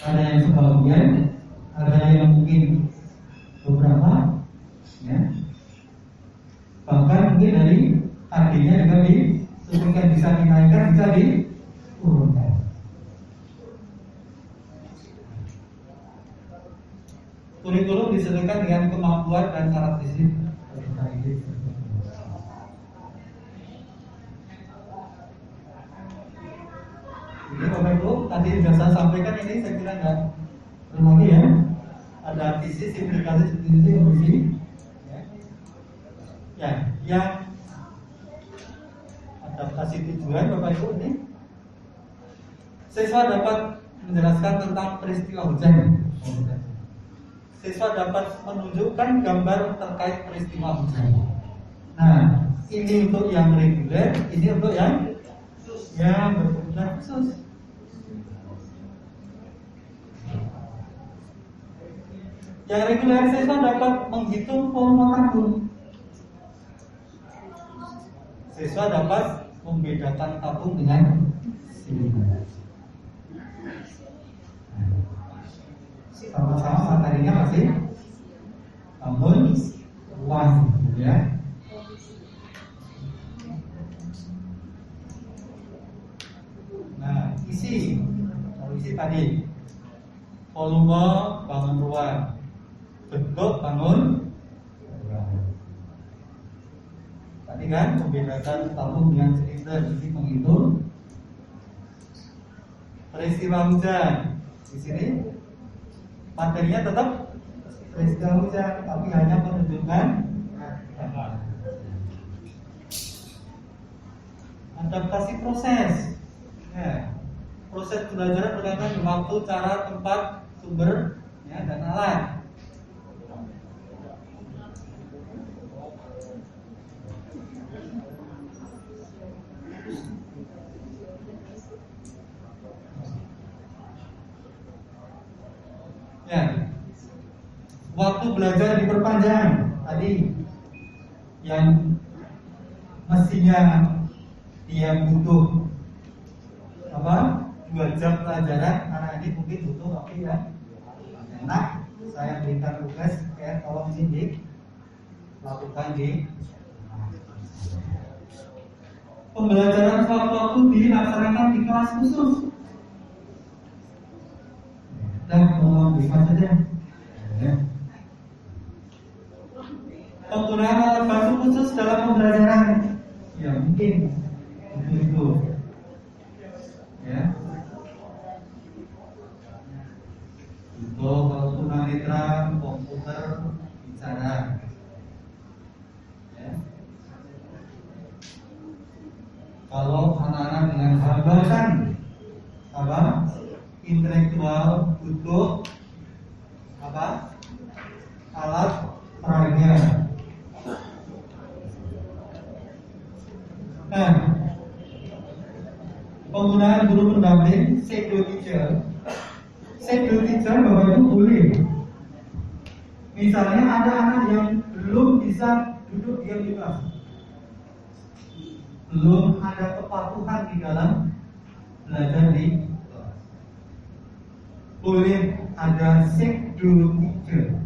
Ada yang sebagian, ada yang mungkin beberapa, ya. Bahkan mungkin dari tadinya juga disesuaikan, bisa dinaikkan, bisa diturunkan. Kurikulum disesuaikan dengan kemampuan dan karakteristik peserta didik. Ini Bapak Ibu, tadi sudah saya sampaikan, ini saya kira enggak perlu lagi ya. Ada tesis, implikasi, substitusi, kondisi. Ya, yang adaptasi tujuan Bapak Ibu ini, siswa dapat menjelaskan tentang peristiwa hujan. Siswa dapat menunjukkan gambar terkait peristiwa hujan. Nah, ini untuk yang reguler, ini untuk yang berkebutuhan khusus. Yang reguler, siswa dapat menghitung volume tabung. Siswa dapat membedakan tabung dengan silinder. Sama-sama materinya masih tabung uang, ya. Nah, isi tadi volume bangun ruang, bentuk bangun ruang. Tadi kan membedakan tabung dengan silinder, ini menghitung peristiwa hujan. Di sini materinya tetap peristiwa hujan, tapi hanya menunjukkan adaptasi proses. Ya. Proses pembelajaran berkaitan dengan waktu, cara, tempat, sumber, ya, dan alat. Ya. Waktu belajar diperpanjang tadi, yang mestinya dia butuh 2 jam pelajaran, anak ini mungkin butuh tapi ya enak saya berikan tugas kayak tolong ini lakukan di pembelajaran waktu dilaksanakan di kelas khusus. Dan bisa saja. Penggunaan alat bantu khusus dalam pembelajaran, ya mungkin itu, ya. Untuk kalau tunanetra, komputer, bicara, ya. Kalau anak-anak dengan hambatan intelektual butuh alat peraga. Nah, penggunaan guru pendamping shadow teacher. Shadow teacher Bapak Ibu boleh. Misalnya ada anak yang belum bisa duduk diam di kelas, belum ada kepatuhan di dalam belajar di kelas, boleh ada shadow teacher.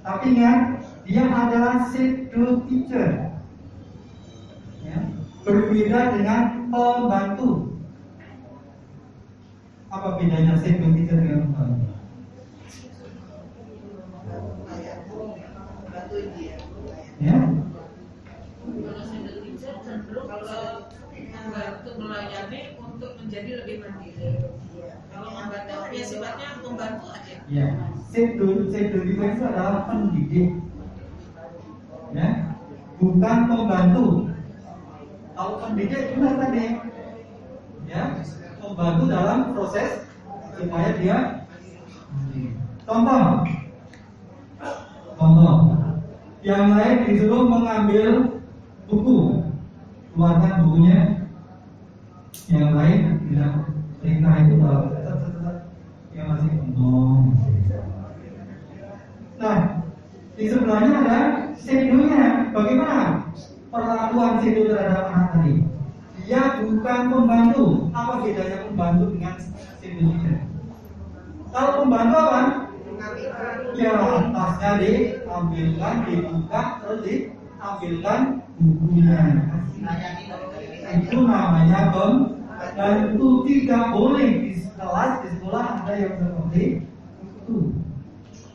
Tapi ingat, dia adalah shadow teacher, ya, berbeda dengan pembantu. Apa bedanya shadow teacher dengan pembantu? Ya. Kalau shadow teacher cenderung membantu melayani untuk menjadi lebih mandiri. Kalau membantu ya sifatnya membantu aja. Ya, shadow teacher itu adalah pendidik, ya, bukan pembantu. Kalau pendidik benar tadi, ya, membantu dalam proses supaya dia Contoh, yang lain disuruh mengambil buku, keluarkan bukunya. Yang lain bilang perintah itu kalau yang masih ngomong. Nah, di sebelahnya ada sedonya. Bagaimana perlakuan sedo terhadap anak tadi? Dia bukan pembantu. Apa bedanya pembantu dengan sedo ini? Kalau pembantu apa? Ya, tasnya diambilkan, dibuka, terus diambilkan bukunya. Itu namanya pembantu. Tidak boleh di kelas, di sekolah ada yang seperti itu.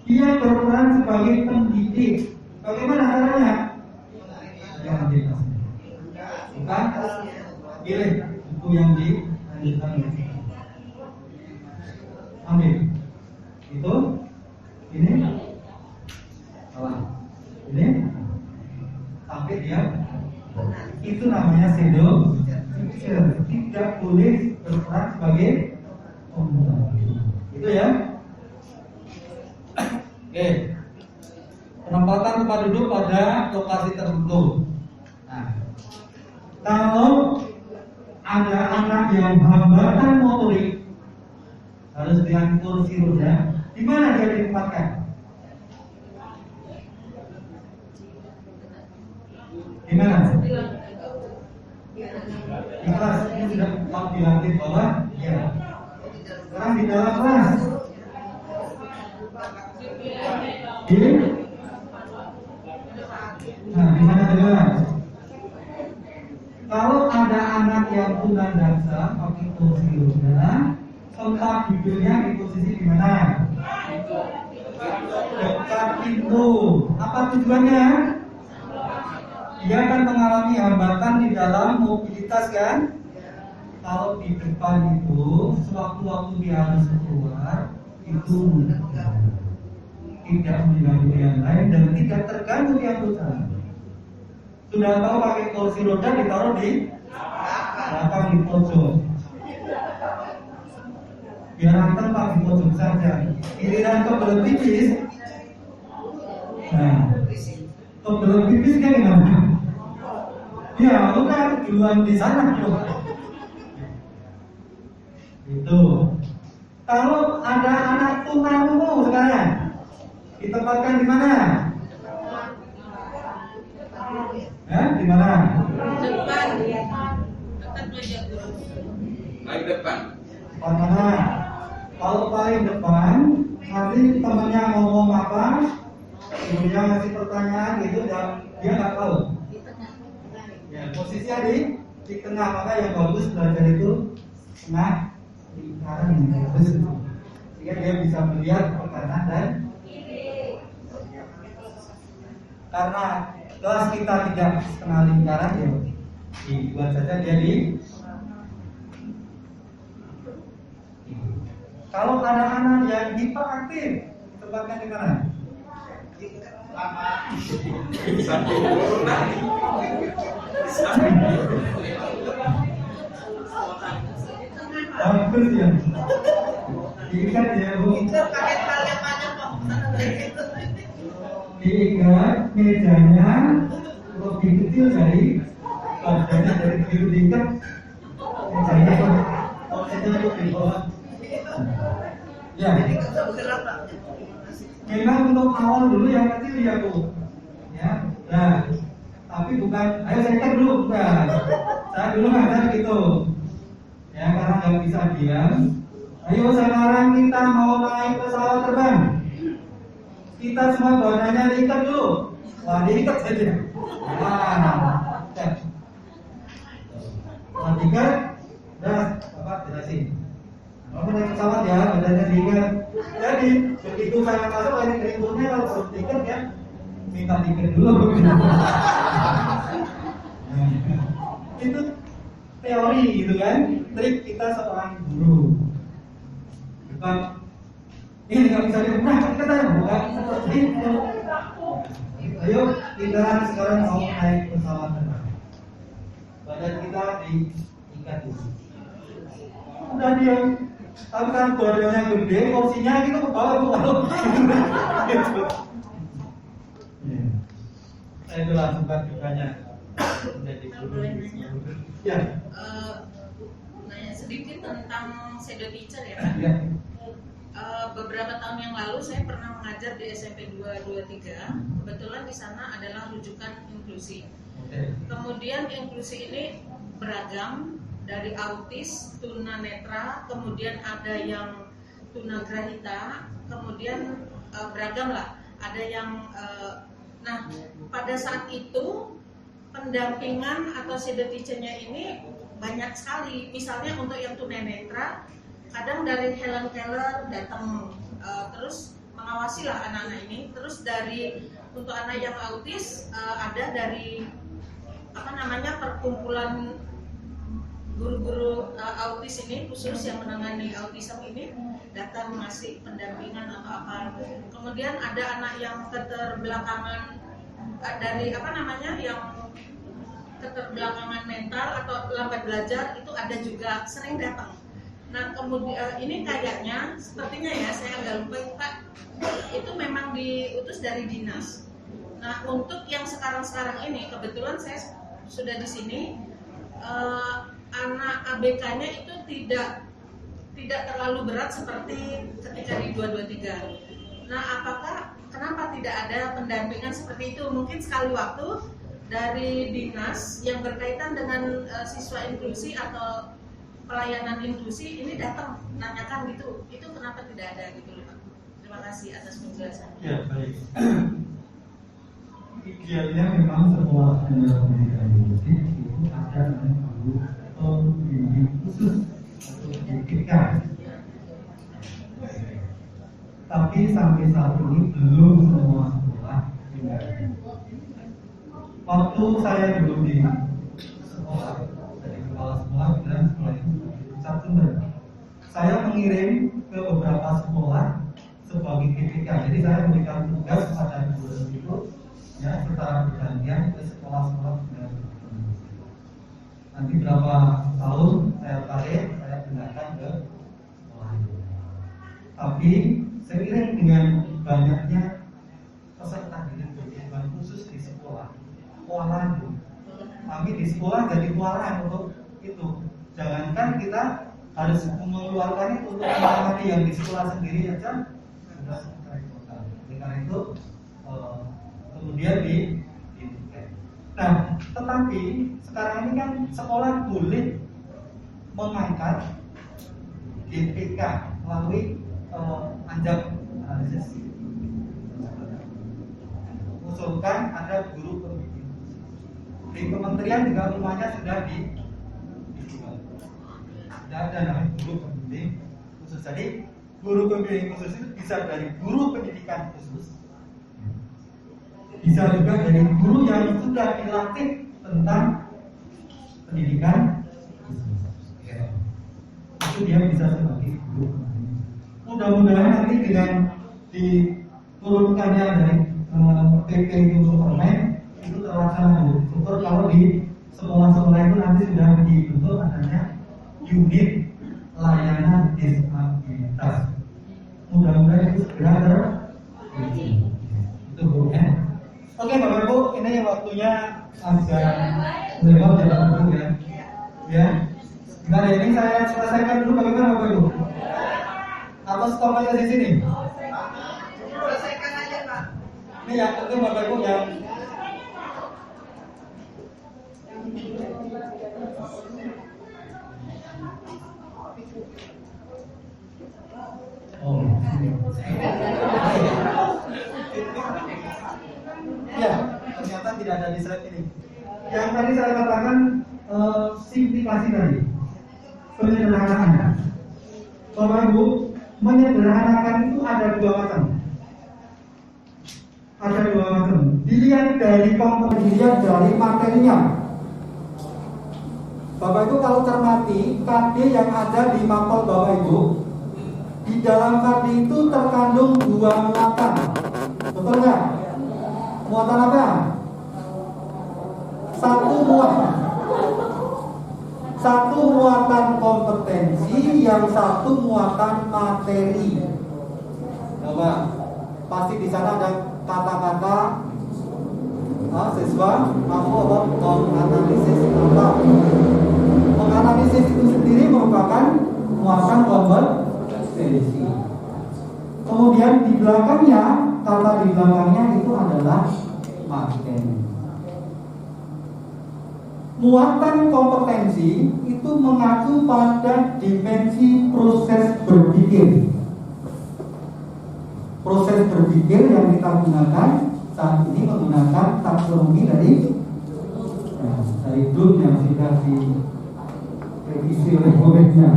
Dia berperan sebagai pendidik. Bagaimana caranya? Yang dikasih. Bukan? Pilih buku yang dilanjutkan. Ambil. Itu. Ini. Salah. Ini. Sampai dia. Itu namanya sedo. Tidak boleh berperan sebagai pembantu. Itu ya. Oke. Penempatan tempat duduk pada lokasi tertentu. Nah, kalau ada anak yang hambatan motorik harus dengan kursi roda, di mana dia ditempatkan? Di mana? Di kelas. Ini sudah bilang di bawah. Ya. Sekarang di dalam kelas. Nah, di mana dengar? Kalau ada anak yang tunanetra pakai kursi roda, tempat duduknya di posisi di mana? Dekat pintu. Apa tujuannya? Dia akan mengalami hambatan di dalam mobilitas kan? Kalau di depan itu, sewaktu-waktu dia harus keluar, itu tidak mengganggu yang lain dan tidak terganggu yang besar. Sudah tahu pakai kursi roda ditaruh di belakang di pojok. Biar antar pak di pojok saja. Giliran kebelet pipis, nah kebelet pipis kan gimana? Ya, lu kan duluan di sana bro. Itu. Kalau ada anak tunarungu sekarang, ditempatkan di mana? Di mana? Depan. Dekat meja guru. Paling depan. Mana? Kalau paling depan, nanti temannya ngomong apa, dia ngasih pertanyaan gitu dan dia nggak tahu. Ya, posisinya di tengah, maka yang bagus belajar itu tengah lingkaran yang bagus. Sehingga dia bisa melihat ke kanan dan karena kelas kita tidak setengah lingkaran ya dibuat saja jadi. Kalau ada anak yang hiperaktif, tempatkan di mana? Bagus ya. Diikat ya bu. Diikat mejanya lebih kecil dari badannya dari biru diikat mejanya itu di bawah. Ya. Memang untuk awal dulu yang kecil ya bu. Ya. Nah, tapi bukan. Ayo saya cek dulu bukan. Saya dulu ngajar gitu. Ya karena nggak bisa diam. Ayo sekarang kita mau naik pesawat terbang. Kita semua badannya diikat dulu. Wah diikat saja. Nah, diikat. Dah, bapak jelasin. Kalau naik pesawat ya badannya diikat. Jadi begitu saya masuk dari berikutnya kalau belum diikat ya minta diikat dulu. Itu teori gitu kan, trik kita seorang guru. Bukan ini nggak bisa diubah kata bukan seperti itu. Ayo kita sekarang mau naik pesawat terbang. Badan kita diikat dulu. Udah diam, Tapi kan bordelnya gede, porsinya gitu ke bawah Bu. Gitu. Nah, itulah suka dukanya menjadi guru. Ya. Nanya sedikit tentang shadow teacher ya Pak. Ya. Beberapa tahun yang lalu saya pernah mengajar di SMP 223. Kebetulan di sana adalah rujukan inklusi. Kemudian inklusi ini beragam, dari autis, tunanetra, kemudian ada yang tunagrahita, kemudian beragam lah. Ada yang nah pada saat itu pendampingan atau shadow teacher-nya ini banyak sekali. Misalnya untuk yang tunanetra, kadang dari Helen Keller datang terus mengawasi lah anak-anak ini. Terus dari untuk anak yang autis ada dari perkumpulan guru-guru autis ini khusus yang menangani autism ini datang ngasih pendampingan atau apa. Kemudian ada anak yang keterbelakangan dari yang keterbelakangan mental atau lambat belajar, itu ada juga sering datang. Nah kemudian ini kayaknya sepertinya ya, saya agak lupa Pak, itu memang diutus dari dinas. Nah untuk yang sekarang ini kebetulan saya sudah di sini, anak ABK-nya itu tidak terlalu berat seperti ketika di 223. Nah kenapa tidak ada pendampingan seperti itu? Mungkin sekali waktu dari dinas yang berkaitan dengan siswa inklusi atau pelayanan inklusi ini datang nanyakan gitu, itu kenapa tidak ada gitu Pak? Terima kasih atas penjelasannya. Ya baik. Idealnya memang sekolah pendidikan inklusif itu ada guru pembimbing khusus atau PPK. Tapi sampai saat ini belum semua sekolah punya. Waktu saya dulu di sekolah, dari kepala sekolah dan sekolah itu pusat sumber, saya mengirim ke beberapa sekolah sebagai PPK. Jadi saya memberikan tugas pada guru itu ya secara bergantian ke sekolah-sekolah. Nanti berapa tahun saya tarik, saya pindahkan ke sekolah itu. Tapi seiring dengan banyaknya peserta didik berkebutuhan khusus di sekolah, kewalahan itu. Kami di sekolah jadi kewalahan untuk itu. Jangankan kita harus mengeluarkan itu untuk menangani yang di sekolah sendiri aja sudah sekali total. Karena itu kemudian di nah, tetapi sekarang ini kan sekolah boleh mengangkat GPK melalui anjak analisis. Usulkan ada guru pembimbing. Di kementerian juga rumahnya sudah dijual. Sudah ada namanya guru pembimbing khusus. Jadi guru pembimbing khusus itu bisa dari guru pendidikan khusus, bisa juga dari guru yang sudah dilatih tentang pendidikan khusus. Itu dia bisa sebagai guru. Mudah-mudahan nanti dengan diturunkannya dari PP untuk permen itu terlaksana. Syukur kalau di sekolah-sekolah itu nanti sudah dibentuk adanya unit layanan disabilitas. Mudah-mudahan itu segera terwujud. Itu Bu ya. Oke Bapak Ibu, ini waktunya agak lewat ya. Ya. Nah ini saya selesaikan dulu, bagaimana Bapak Ibu? Atau stop aja di sini? Selesaikan aja Pak. Ini yang penting Bapak Ibu yang ya, ternyata tidak ada di slide ini. Yang tadi saya katakan simplifikasi tadi, penyederhanaan. Bapak Ibu, menyederhanakan itu ada dua macam. Dilihat dari komponen, dilihat dari materinya. Bapak Ibu kalau cermati KD yang ada di mapel Bapak Ibu, di dalam KD itu terkandung dua muatan. Betul nggak? Muatan apa? Satu muatan kompetensi, yang satu muatan materi. Coba, pasti di sana ada kata-kata. Siswa mampu menganalisis apa? Menganalisis itu sendiri merupakan muatan kompetensi. Kemudian di belakangnya, kata di belakangnya itu adalah materi. Muatan kompetensi itu mengacu pada dimensi proses berpikir. Proses berpikir yang kita gunakan saat ini menggunakan taksonomi dari Bloom yang sudah direvisi oleh Gomeznya,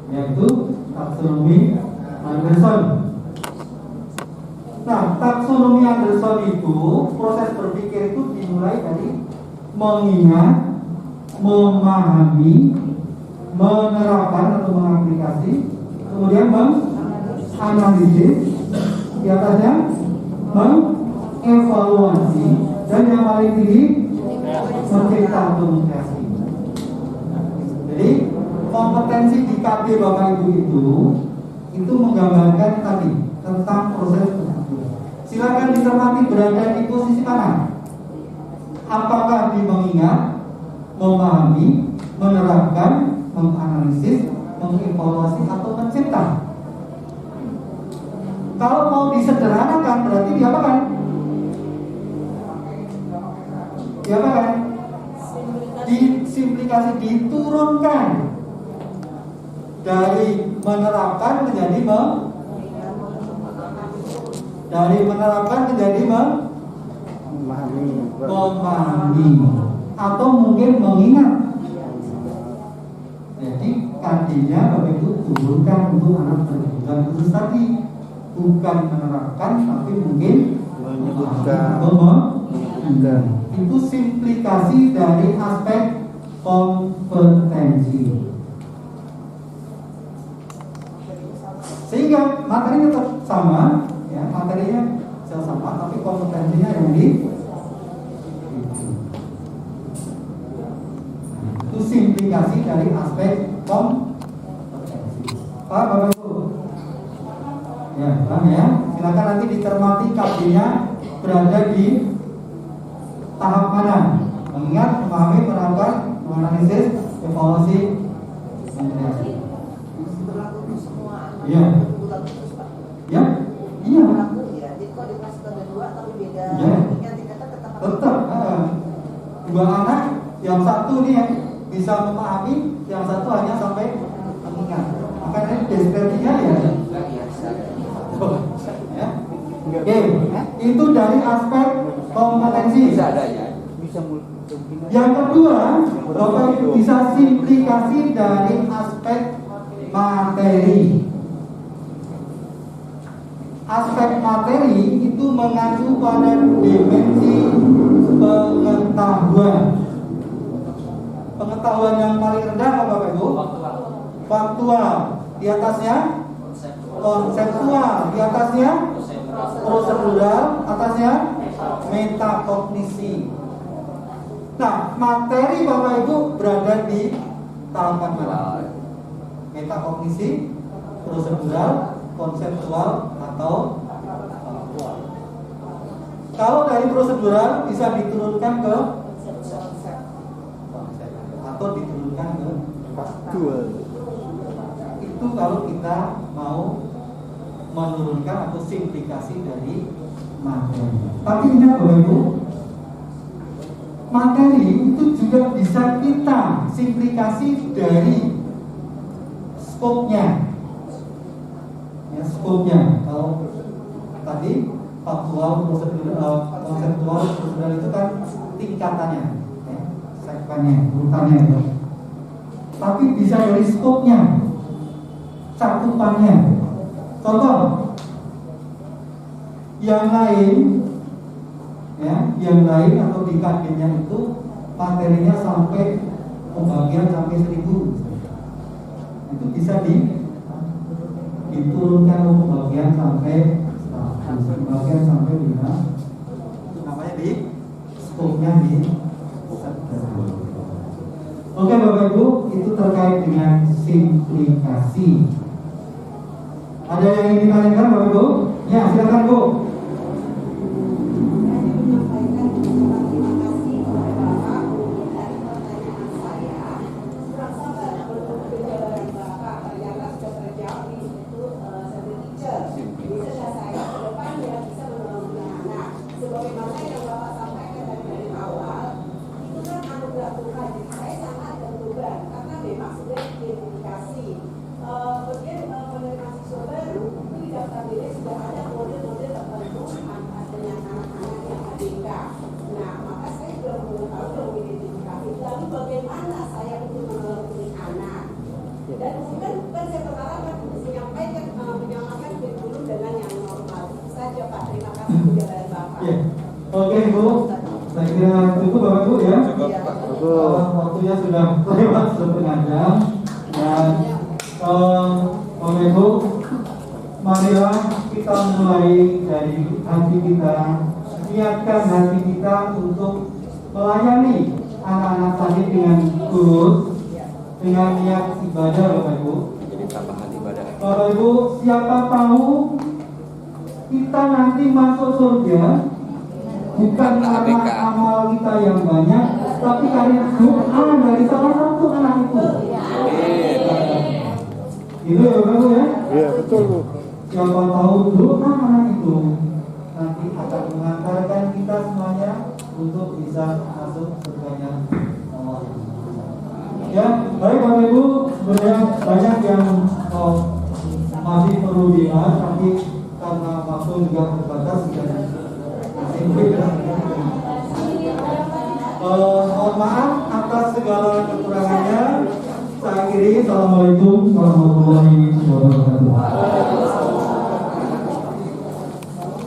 yaitu taksonomi Anderson. Nah, taksonomi Anderson itu proses berpikir itu dimulai dari mengingat, memahami, menerapkan atau mengaplikasi, kemudian menganalisis, di atasnya mengevaluasi, dan yang paling tinggi mencipta atau mengkreasi. Jadi kompetensi di KB Bapak Ibu itu menggambarkan tadi tentang proses berpikir. Silakan dicermati berada di posisi mana. Apakah di mengingat, memahami, menerapkan, menganalisis, mengevaluasi, atau mencipta? Kalau mau disederhanakan berarti diapakan? Diapakan? Disimplikasi, diturunkan dari menerapkan menjadi memahami atau mungkin mengingat. Jadi kandinya Bapak Ibu turunkan untuk anak berkebutuhan khusus tadi, bukan menerapkan tapi mungkin menyebutkan atau mengingat. Itu simplikasi dari aspek kompetensi. Sehingga materinya tetap sama, ya, materinya sama, tapi kompetensinya yang itu simplikasi dari aspek kompetensi. Pak Bapak Ibu, ya, paham ya? Silakan nanti dicermati KB-nya berada di tahap mana? Mengingat, memahami, menerapkan, menganalisis, evaluasi, mengkreasi. Iya. Ya, iya. Jadi kalau dikasih ke dua tapi beda, Ya. tetap Dua anak, yang satu nih yang bisa memahami, yang satu hanya sampai mengingat. Makanya deskripsinya ya. Ya. Oke, itu dari aspek kompetensi. Yang kedua, Bapak Ibu bisa simplikasi dari aspek materi. Aspek materi itu mengacu pada dimensi pengetahuan. Pengetahuan yang paling rendah apa Bapak Ibu? Faktual. Di atasnya konseptual. Di atasnya prosedural. Atasnya metakognisi. Nah, materi Bapak Ibu berada di tahapan mana? Metakognisi, prosedural, konseptual, atau faktual. Kalau dari prosedural bisa diturunkan ke konsep atau diturunkan ke faktual. Itu kalau kita mau menurunkan atau simplikasi dari materi. Tapi ingat Bapak Ibu, materi itu juga bisa kita simplikasi dari skopnya. Ya, skopnya. Kalau tadi faktual, prosedural, konseptual, prosedural itu kan tingkatannya, ya, segmennya, urutannya itu. Tapi bisa dari skopnya, cakupannya. Contoh, yang lain, ya, yang lain atau di KD-nya itu materinya sampai pembagian sampai 1000. Itu bisa diturunkan untuk bagian sampai 100, bagian sampai 5. Itu namanya di skopnya di. Oke Bapak Ibu, itu terkait dengan simplikasi. Ada yang ingin ditanyakan Bapak Ibu? Ya, silakan Bu. Sebagaimana yang Bapak sampaikan dari awal, itu kan anugerah Tuhan. Saya sangat berubah karena memang sudah diidentifikasi. Kemudian menerima siswa baru itu di daftar nilai sudah ada model-model tertentu dengan anak-anak yang ABK. Nah, maka saya sudah mengetahui dan mengidentifikasi. Lalu bagaimana saya untuk menelpon anak? Dan kemudian bukan saya pengalaman menyampaikan kurikulum dengan yang normal. Itu saja Pak. Terima kasih penjelasan Bapak. Ya. Oke Bu, saya kira cukup Bapak Ibu ya. Waktunya sudah lewat setengah jam dan Bapak Ibu, marilah kita mulai dari hati kita, niatkan hati kita untuk melayani anak-anak tadi dengan tulus, dengan niat ibadah Bapak Ibu. Jadi tambahan ibadah. Bapak Ibu, siapa tahu kita nanti masuk surga bukan karena amal kita yang banyak, tapi karena doa dari salah satu anak itu. Itu ya Bapak Ibu ya? Iya, betul Bu. Siapa tahu doa anak itu nanti akan mengantarkan kita semuanya untuk bisa masuk surganya Allah. Ya, baik Bapak Ibu, sebenarnya banyak yang masih perlu dibahas, tapi karena waktu juga terbatas dan mohon maaf atas segala kekurangannya. Saya akhiri. Assalamualaikum warahmatullahi wabarakatuh.